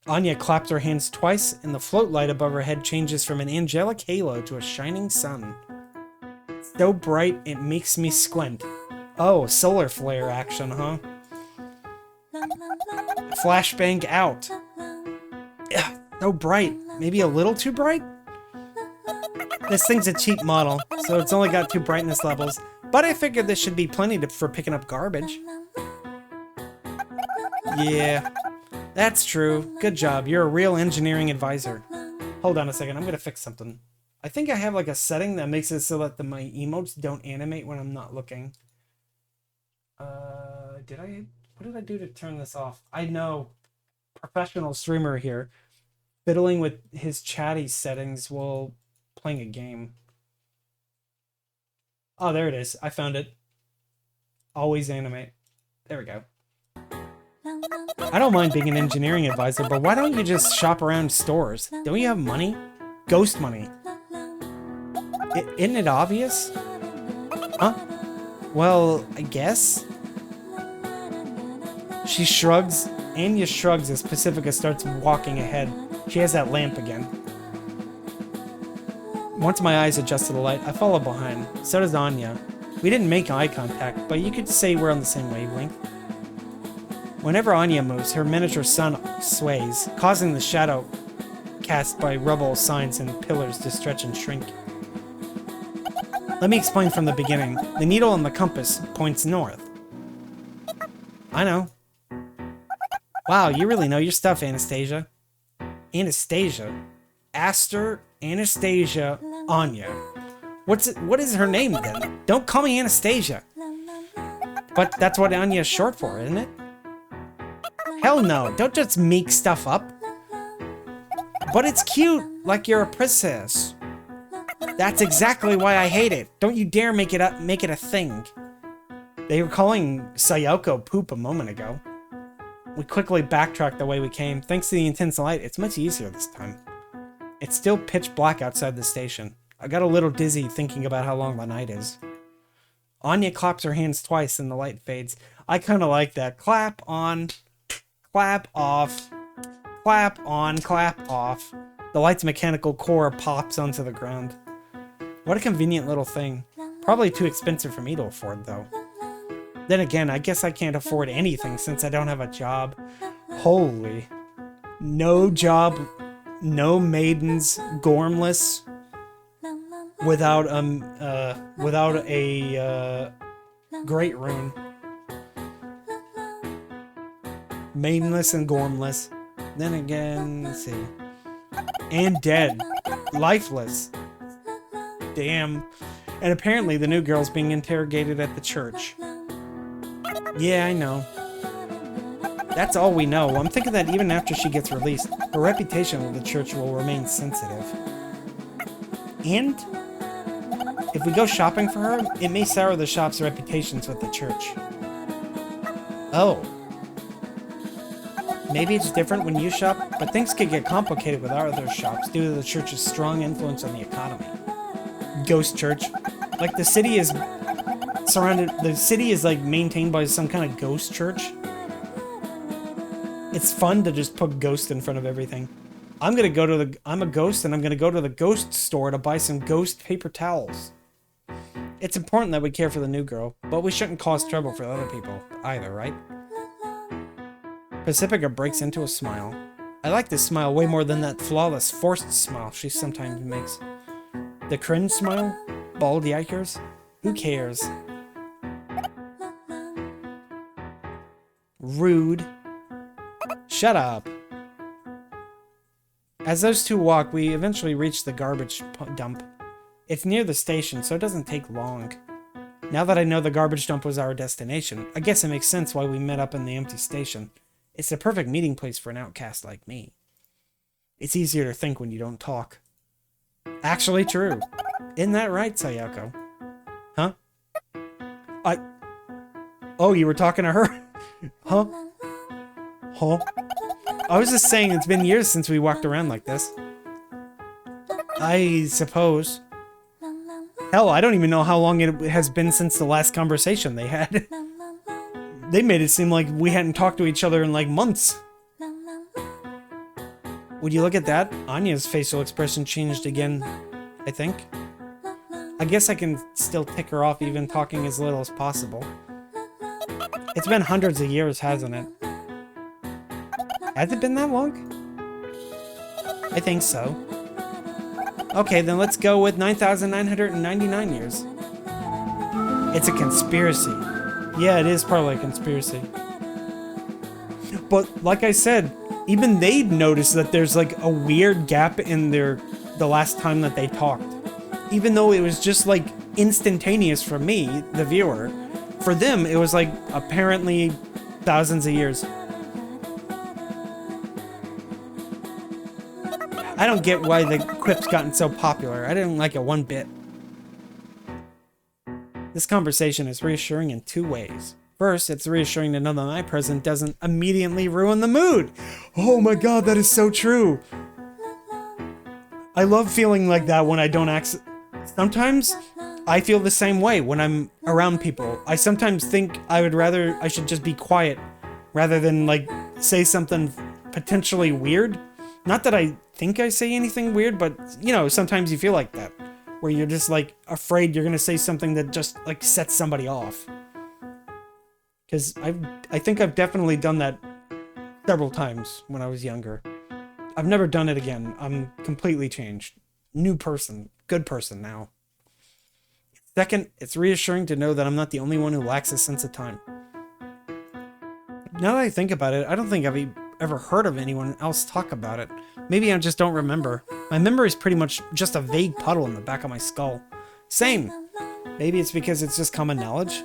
[SPEAKER 1] Anya claps her hands twice, and the float light above her head changes from an angelic halo to a shining sun. So bright, it makes me squint. Oh, solar flare action, huh? Flashbang out. Ugh, so bright. Maybe a little too bright? This thing's a cheap model, so it's only got 2 brightness levels, but I figured this should be plenty for picking up garbage. Yeah, that's true. Good job. You're a real engineering advisor. Hold on a second. I'm going to fix something. I think I have like a setting that makes it so that my emotes don't animate when I'm not looking. What did I do to turn this off? I know. Professional streamer here. Fiddling with his chatty settings while playing a game. Oh, there it is. I found it. Always animate. There we go. I don't mind being an engineering advisor, but why don't you just shop around stores? Don't you have money? Ghost money. Isn't it obvious? Huh? Well, I guess. She shrugs. Anya shrugs as Pacifica starts walking ahead. She has that lamp again. Once my eyes adjust to the light, I follow behind. So does Anya. We didn't make eye contact, but you could say we're on the same wavelength. Whenever Anya moves, her miniature sun sways, causing the shadow cast by rubble, signs, and pillars to stretch and shrink. Let me explain from the beginning. The needle on the compass points north. I know. Wow, you really know your stuff, Anastasia. Anastasia? Aster, Anastasia, Anya. What is her name then? Don't call me Anastasia. But that's what Anya is short for, isn't it? Hell no, don't just make stuff up. But it's cute, like you're a princess. That's exactly why I hate it. Don't you dare make it a thing. They were calling Sayoko poop a moment ago. We quickly backtracked the way we came. Thanks to the intense light, it's much easier this time. It's still pitch black outside the station. I got a little dizzy thinking about how long the night is. Anya claps her hands twice and the light fades. I kind of like that. Clap on, clap off. Clap on, clap off. The light's mechanical core pops onto the ground. What a convenient little thing. Probably too expensive for me to afford, though. Then again, I guess I can't afford anything since I don't have a job. Holy. No job, no maidens, gormless, without a great rune. Maidenless and gormless. Then again, let's see. And dead. Lifeless. Damn. And apparently the new girl's being interrogated at the church. Yeah, I know. That's all we know. I'm thinking that even after she gets released, her reputation with the church will remain sensitive. And if we go shopping for her, it may sour the shop's reputations with the church. Oh. Maybe it's different when you shop, but things could get complicated with our other shops due to the church's strong influence on the economy. Ghost church. Like the city is like maintained by some kind of ghost church. It's fun to just put ghost in front of everything. I'm a ghost and I'm gonna go to the ghost store to buy some ghost paper towels. It's important that we care for the new girl, but we shouldn't cause trouble for other people either, right? Pacifica breaks into a smile. I like this smile way more than that flawless, forced smile she sometimes makes. The cringe smile? Bald yikers? Who cares? Rude. Shut up. As those two walk, we eventually reach the garbage dump. It's near the station, so it doesn't take long. Now that I know the garbage dump was our destination, I guess it makes sense why we met up in the empty station. It's the perfect meeting place for an outcast like me. It's easier to think when you don't talk. Actually true. Isn't that right, Sayako? Huh? Oh, you were talking to her? Huh? Huh? I was just saying it's been years since we walked around like this. I suppose. Hell, I don't even know how long it has been since the last conversation they had. They made it seem like we hadn't talked to each other in like months. Would you look at that? Anya's facial expression changed again, I think. I guess I can still tick her off even talking as little as possible. It's been hundreds of years, hasn't it? Has it been that long? I think so. Okay, then let's go with 9,999 years. It's a conspiracy. Yeah, it is probably a conspiracy. But like I said, even they'd notice that there's like a weird gap in the last time that they talked. Even though it was just like instantaneous for me, the viewer, for them it was like apparently thousands of years. I don't get why the quip's gotten so popular. I didn't like it one bit. This conversation is reassuring in two ways. First, it's reassuring to know that my presence doesn't immediately ruin the mood. Oh my god, that is so true. I love feeling like that when I don't Sometimes I feel the same way when I'm around people. I sometimes think I should just be quiet rather than like say something potentially weird. Not that I think I say anything weird, but you know, sometimes you feel like that. Where you're just like afraid you're gonna say something that just like sets somebody off. Because I think I've definitely done that several times when I was younger. I've never done it again. I'm completely changed. New person. Good person now. Second, it's reassuring to know that I'm not the only one who lacks a sense of time. Now that I think about it, I don't think I've ever heard of anyone else talk about it. Maybe I just don't remember. My memory is pretty much just a vague puddle in the back of my skull. Same. Maybe it's because it's just common knowledge.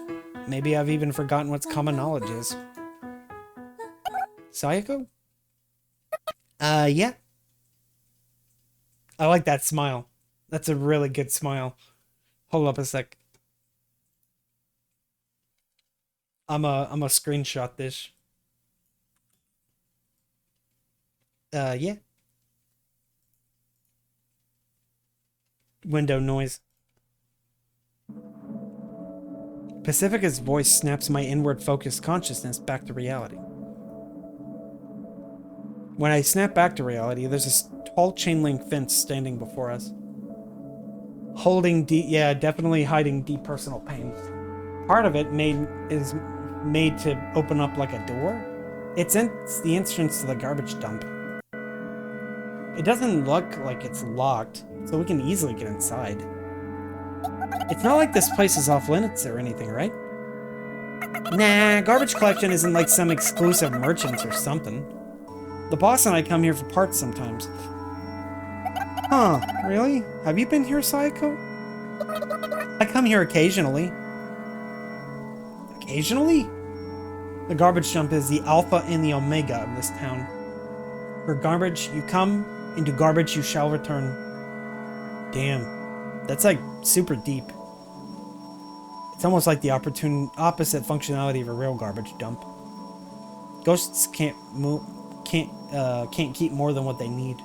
[SPEAKER 1] Maybe I've even forgotten what common knowledge is. Sayako? Yeah. I like that smile. That's a really good smile. Hold up a sec. I'm a screenshot this. Yeah. Window noise. Pacifica's voice snaps my inward focused consciousness back to reality. When I snap back to reality, there's this tall chain link fence standing before us. Holding deep, yeah, definitely hiding deep personal pain. Part of it is made to open up like a door. It's the entrance to the garbage dump. It doesn't look like it's locked, so we can easily get inside. It's not like this place is off limits or anything, right? Nah, garbage collection isn't like some exclusive merchants or something. The boss and I come here for parts sometimes. Huh, really? Have you been here, Sayako? I come here occasionally. Occasionally? The garbage dump is the alpha and the omega of this town. For garbage you come, into garbage you shall return. Damn. That's like super deep. It's almost like the opposite functionality of a real garbage dump. Ghosts can't keep more than what they need.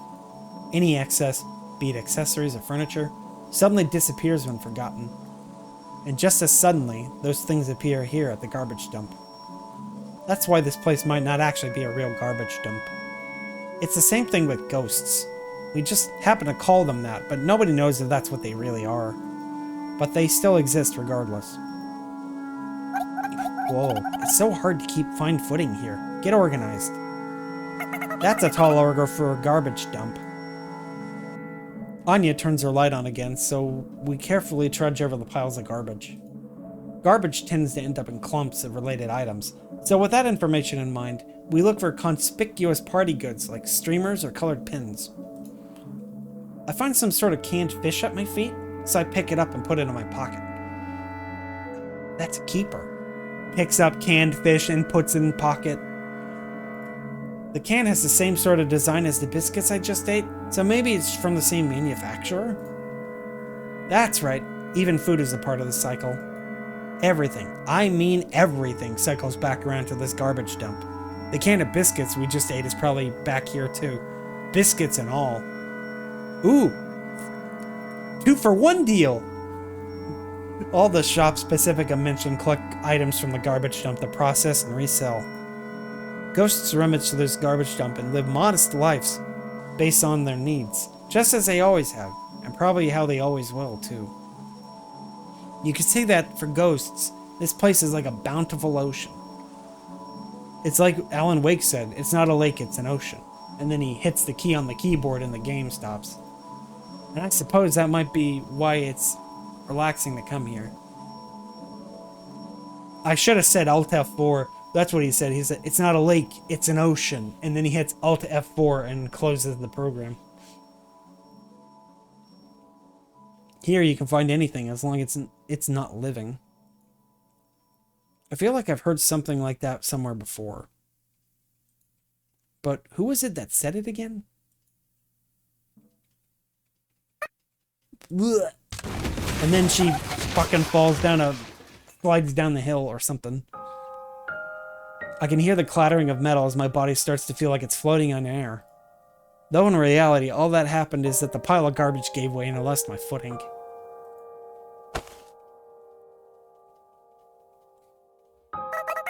[SPEAKER 1] Any excess, be it accessories or furniture, suddenly disappears when forgotten. And just as suddenly, those things appear here at the garbage dump. That's why this place might not actually be a real garbage dump. It's the same thing with ghosts. We just happen to call them that, but nobody knows that that's what they really are. But they still exist regardless. Whoa, it's so hard to find footing here. Get organized. That's a tall order for a garbage dump. Anya turns her light on again, so we carefully trudge over the piles of garbage. Garbage tends to end up in clumps of related items, so with that information in mind, we look for conspicuous party goods like streamers or colored pins. I find some sort of canned fish at my feet, so I pick it up and put it in my pocket. That's a keeper. Picks up canned fish and puts it in pocket. The can has the same sort of design as the biscuits I just ate, so maybe it's from the same manufacturer? That's right, even food is a part of the cycle. Everything, I mean everything, cycles back around to this garbage dump. The can of biscuits we just ate is probably back here too. Biscuits and all. Ooh! 2-for-1 deal! All the shop-specific mentioned collect items from the garbage dump to process and resell. Ghosts rummage through this garbage dump and live modest lives based on their needs, just as they always have, and probably how they always will, too. You can see that for ghosts, this place is like a bountiful ocean. It's like Alan Wake said, it's not a lake, it's an ocean. And then he hits the key on the keyboard and the game stops. And I suppose that might be why it's relaxing to come here. I should have said Alt F4. That's what he said. He said, it's not a lake, it's an ocean. And then he hits Alt F4 and closes the program. Here you can find anything as long as it's not living. I feel like I've heard something like that somewhere before. But who was it that said it again? Blech. And then she fucking slides down the hill or something. I can hear the clattering of metal as my body starts to feel like it's floating on air. Though in reality, all that happened is that the pile of garbage gave way and I lost my footing.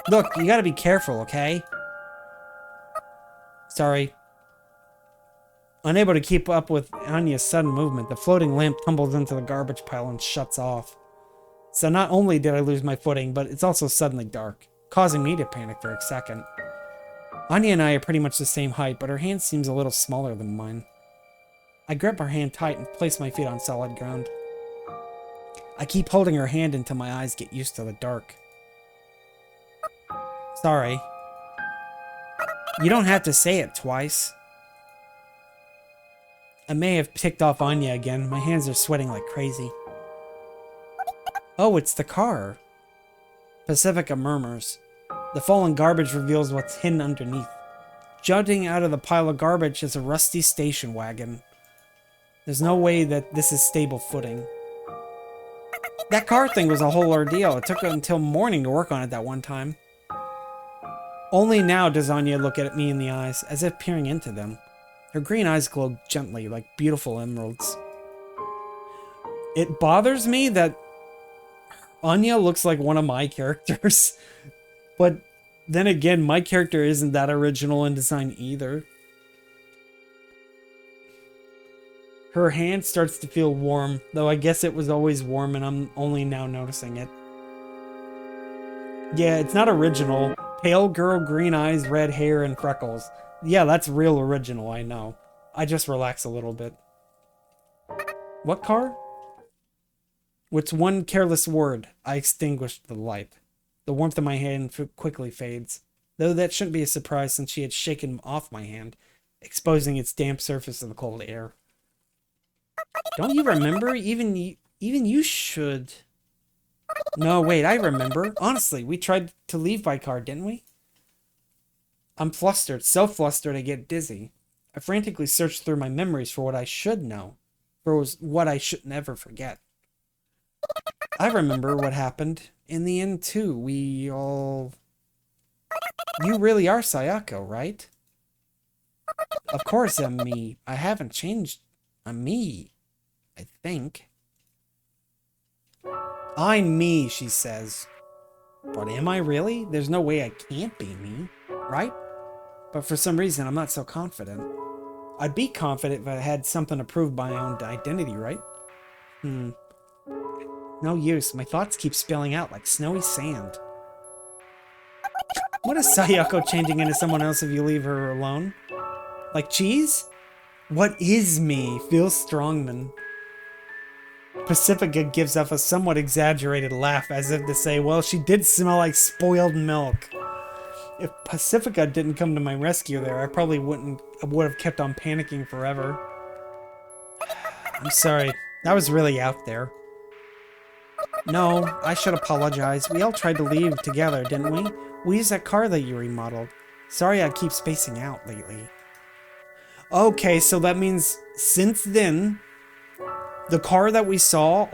[SPEAKER 1] Look, you gotta be careful, okay? Sorry. Unable to keep up with Anya's sudden movement, the floating lamp tumbles into the garbage pile and shuts off. So not only did I lose my footing, but it's also suddenly dark, causing me to panic for a second. Anya and I are pretty much the same height, but her hand seems a little smaller than mine. I grip her hand tight and place my feet on solid ground. I keep holding her hand until my eyes get used to the dark. Sorry. You don't have to say it twice. I may have ticked off Anya again. My hands are sweating like crazy. Oh, it's the car. Pacifica murmurs. The fallen garbage reveals what's hidden underneath. Jutting out of the pile of garbage is a rusty station wagon. There's no way that this is stable footing. That car thing was a whole ordeal. It took until morning to work on it that one time. Only now does Anya look at me in the eyes, as if peering into them. Her green eyes glow gently, like beautiful emeralds. It bothers me that Anya looks like one of my characters. But then again, my character isn't that original in design either. Her hand starts to feel warm, though I guess it was always warm and I'm only now noticing it. Yeah, it's not original. Pale girl, green eyes, red hair, and freckles. Yeah, that's real original, I know. I just relax a little bit. What car? With one careless word, I extinguished the light. The warmth of my hand quickly fades, though that shouldn't be a surprise since she had shaken off my hand, exposing its damp surface to the cold air. Don't you remember? Even you should. No, wait, I remember. Honestly, we tried to leave by car, didn't we? I'm flustered, so flustered I get dizzy. I frantically searched through my memories for what I should know, for what I should never forget. I remember what happened. In the end, too, we all... You really are Sayako, right? Of course I'm me. I haven't changed. I'm me, I think. I'm me, she says. But am I really? There's no way I can't be me, right? But for some reason, I'm not so confident. I'd be confident if I had something to prove my own identity, right? No use. My thoughts keep spilling out like snowy sand. What is Sayako changing into someone else if you leave her alone? Like cheese? What is me? Phil Strongman. Pacifica gives off a somewhat exaggerated laugh as if to say, well, she did smell like spoiled milk. If Pacifica didn't come to my rescue there, I probably would have kept on panicking forever. I'm sorry. That was really out there. No, I should apologize. We all tried to leave together, didn't we? We used that car that you remodeled. Sorry I keep spacing out lately. Okay, so that means since then, the car that we saw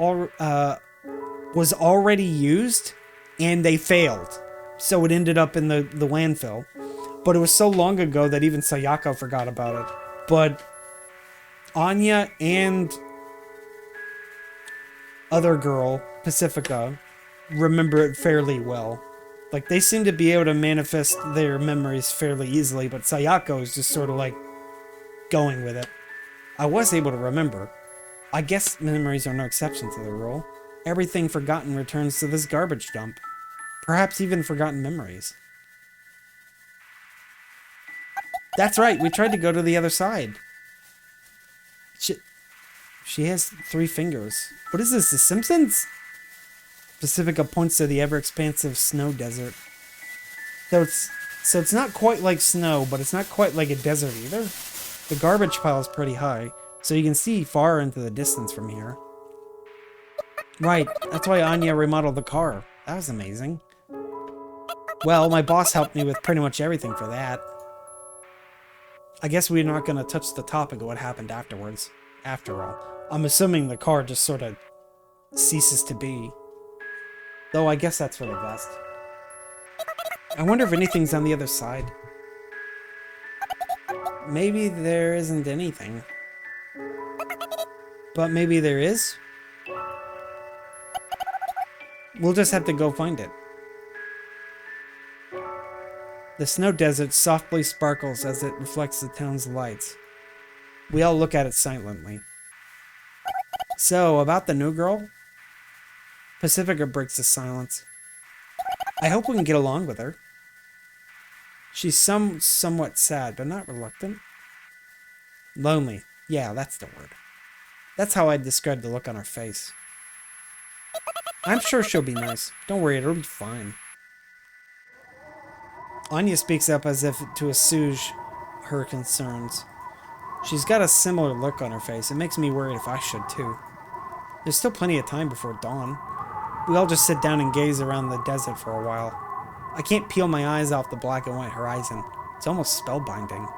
[SPEAKER 1] was already used, and they failed. So it ended up in the landfill. But it was so long ago that even Sayako forgot about it. But Anya and other girl, Pacifica, remember it fairly well. Like, they seem to be able to manifest their memories fairly easily, but Sayako is just sort of like going with it. I was able to remember. I guess memories are no exception to the rule. Everything forgotten returns to this garbage dump. Perhaps even forgotten memories. That's right, we tried to go to the other side. She has 3 fingers. What is this, The Simpsons? Pacifica points to the ever-expansive snow desert. So it's not quite like snow, but it's not quite like a desert either. The garbage pile is pretty high, so you can see far into the distance from here. Right, that's why Anya remodeled the car. That was amazing. Well, my boss helped me with pretty much everything for that. I guess we're not going to touch the topic of what happened afterwards. After all, I'm assuming the car just sort of ceases to be. Though I guess that's for the best. I wonder if anything's on the other side. Maybe there isn't anything. But maybe there is? We'll just have to go find it. The snow desert softly sparkles as it reflects the town's lights. We all look at it silently. So, about the new girl? Pacifica breaks the silence. I hope we can get along with her. She's somewhat sad, but not reluctant. Lonely. Yeah, that's the word. That's how I'd describe the look on her face. I'm sure she'll be nice. Don't worry, it'll be fine. Anya speaks up as if to assuage her concerns. She's got a similar look on her face. It makes me worried if I should too. There's still plenty of time before dawn. We all just sit down and gaze around the desert for a while. I can't peel my eyes off the black and white horizon. It's almost spellbinding.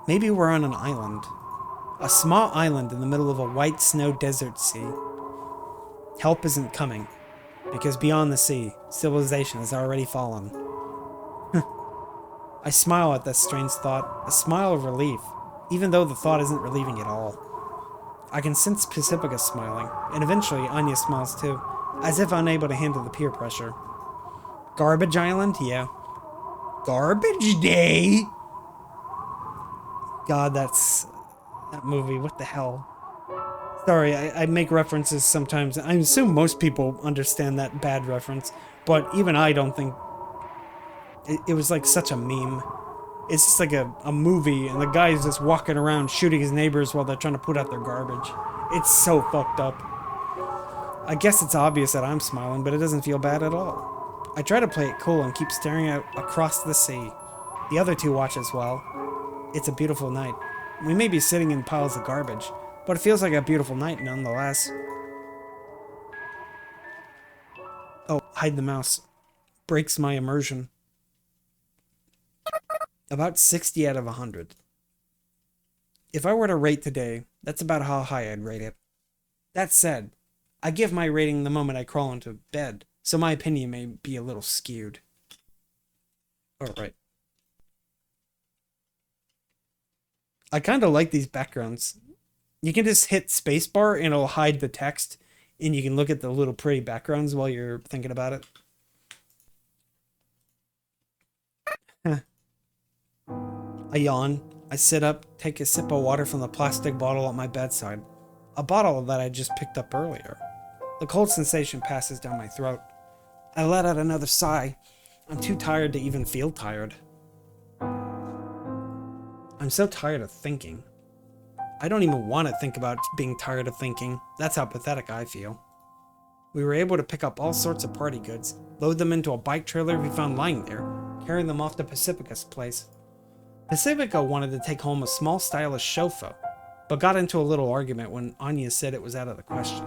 [SPEAKER 1] Maybe we're on an island. A small island in the middle of a white snow desert sea. Help isn't coming, because beyond the sea, civilization has already fallen. I smile at this strange thought, a smile of relief, even though the thought isn't relieving at all. I can sense Pacifica smiling, and eventually Anya smiles too, as if unable to handle the peer pressure. Garbage Island? Yeah. Garbage Day? God, that's That movie, what the hell? Sorry, I make references sometimes. I assume most people understand that bad reference, but even I don't think... It was like such a meme. It's just like a movie, and the guy's just walking around shooting his neighbors while they're trying to put out their garbage. It's so fucked up. I guess it's obvious that I'm smiling, but it doesn't feel bad at all. I try to play it cool and keep staring out across the sea. The other two watch as well. It's a beautiful night. We may be sitting in piles of garbage, but it feels like a beautiful night nonetheless. Oh, hide the mouse. Breaks my immersion. About 60 out of 100. If I were to rate today, that's about how high I'd rate it. That said, I give my rating the moment I crawl into bed, so my opinion may be a little skewed. Alright. I kind of like these backgrounds. You can just hit spacebar and it'll hide the text, and you can look at the little pretty backgrounds while you're thinking about it. I yawn. I sit up, take a sip of water from the plastic bottle at my bedside. A bottle that I just picked up earlier. The cold sensation passes down my throat. I let out another sigh. I'm too tired to even feel tired. I'm so tired of thinking. I don't even want to think about being tired of thinking. That's how pathetic I feel. We were able to pick up all sorts of party goods, load them into a bike trailer we found lying there, carry them off to Pacifica's place. Pacifica wanted to take home a small stylish sofa, but got into a little argument when Anya said it was out of the question.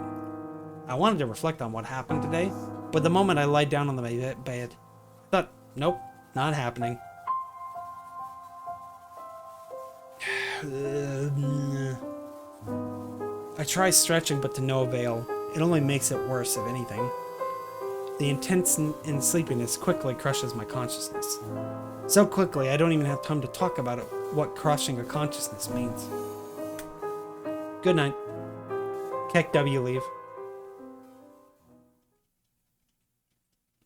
[SPEAKER 1] I wanted to reflect on what happened today, but the moment I lied down on the bed, I thought, nope, not happening. I try stretching, but to no avail. It only makes it worse, if anything. The intense sleepiness quickly crushes my consciousness. So quickly, I don't even have time to talk about it, what crushing a consciousness means. Good night. KW leave.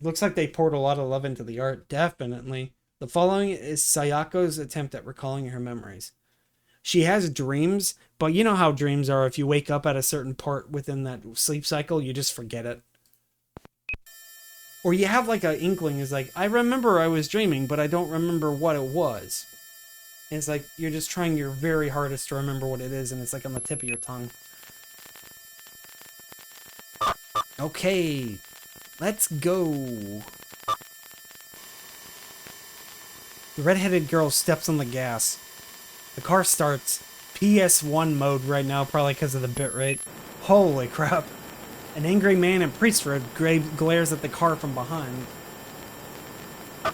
[SPEAKER 1] Looks like they poured a lot of love into the art, definitely. The following is Sayako's attempt at recalling her memories. She has dreams, but you know how dreams are. If you wake up at a certain part within that sleep cycle, you just forget it. Or you have like an inkling, is like, I remember I was dreaming, but I don't remember what it was. And it's like, you're just trying your very hardest to remember what it is, and it's like on the tip of your tongue. Okay, let's go. The red-headed girl steps on the gas. The car starts. PS1 mode right now, probably because of the bitrate. Holy crap. An angry man in priest robe glares at the car from behind. The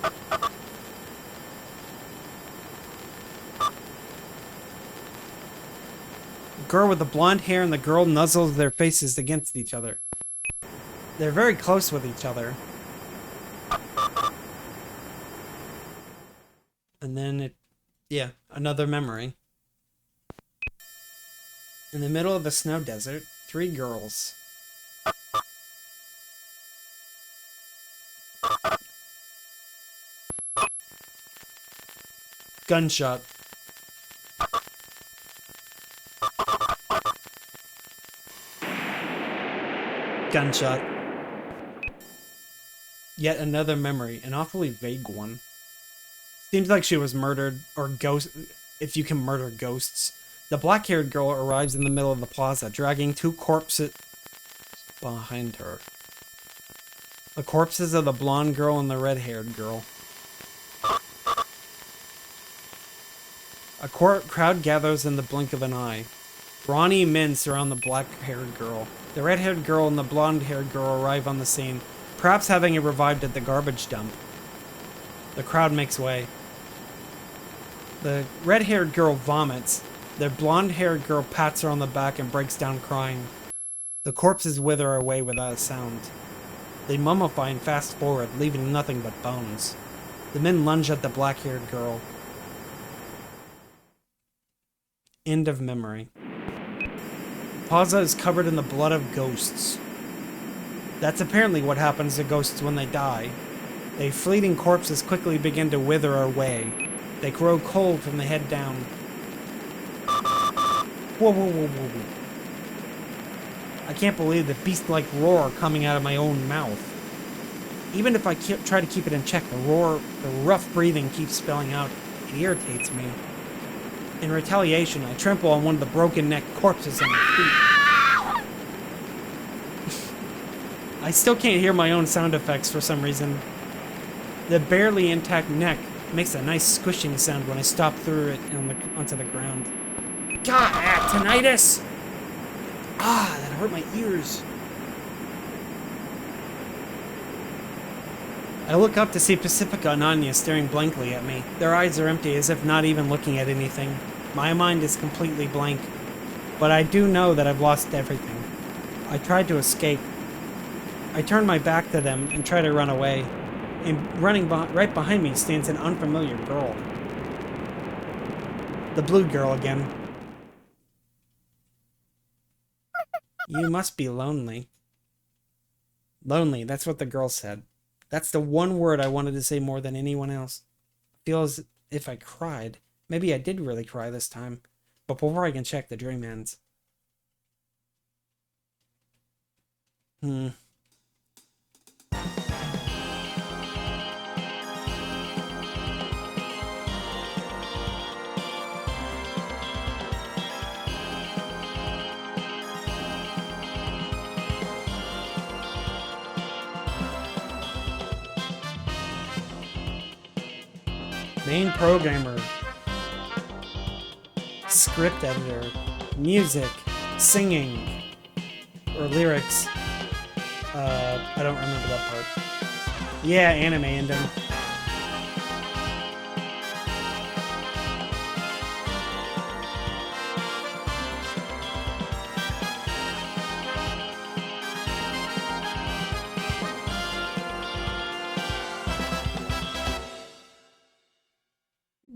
[SPEAKER 1] girl with the blonde hair and the girl nuzzles their faces against each other. They're very close with each other. And then yeah, another memory. In the middle of the snow desert, 3 girls. Gunshot. Gunshot. Yet another memory, an awfully vague one. Seems like she was murdered, or if you can murder ghosts. The black-haired girl arrives in the middle of the plaza, dragging 2 corpses behind her. The corpses of the blonde girl and the red-haired girl. A crowd gathers in the blink of an eye. Brawny men surround the black-haired girl. The red-haired girl and the blonde-haired girl arrive on the scene, perhaps having revived at the garbage dump. The crowd makes way. The red-haired girl vomits. The blonde-haired girl pats her on the back and breaks down crying. The corpses wither away without a sound. They mummify and fast forward, leaving nothing but bones. The men lunge at the black-haired girl. End of memory. Plaza is covered in the blood of ghosts. That's apparently what happens to ghosts when they die. Their fleeting corpses quickly begin to wither away. They grow cold from the head down. Whoa, whoa, whoa, whoa, whoa. I can't believe the beast-like roar coming out of my own mouth. Even if I try to keep it in check, the rough breathing keeps spelling out. It irritates me. In retaliation, I trample on one of the broken-neck corpses on my feet. I still can't hear my own sound effects for some reason. The barely intact neck makes a nice squishing sound when I stop through it onto the ground. God, tinnitus! Ah, that hurt my ears. I look up to see Pacifica and Anya staring blankly at me. Their eyes are empty, as if not even looking at anything. My mind is completely blank. But I do know that I've lost everything. I tried to escape. I turn my back to them and try to run away. And running right behind me stands an unfamiliar girl. The blue girl again. You must be lonely. Lonely, that's what the girl said. That's the one word I wanted to say more than anyone else. I feel as if I cried. Maybe I did really cry this time. But before I can check, the dream ends. Main programmer, script editor, music, singing, or lyrics. I don't remember that part. Yeah, anime ending.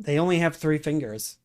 [SPEAKER 1] They only have 3 fingers.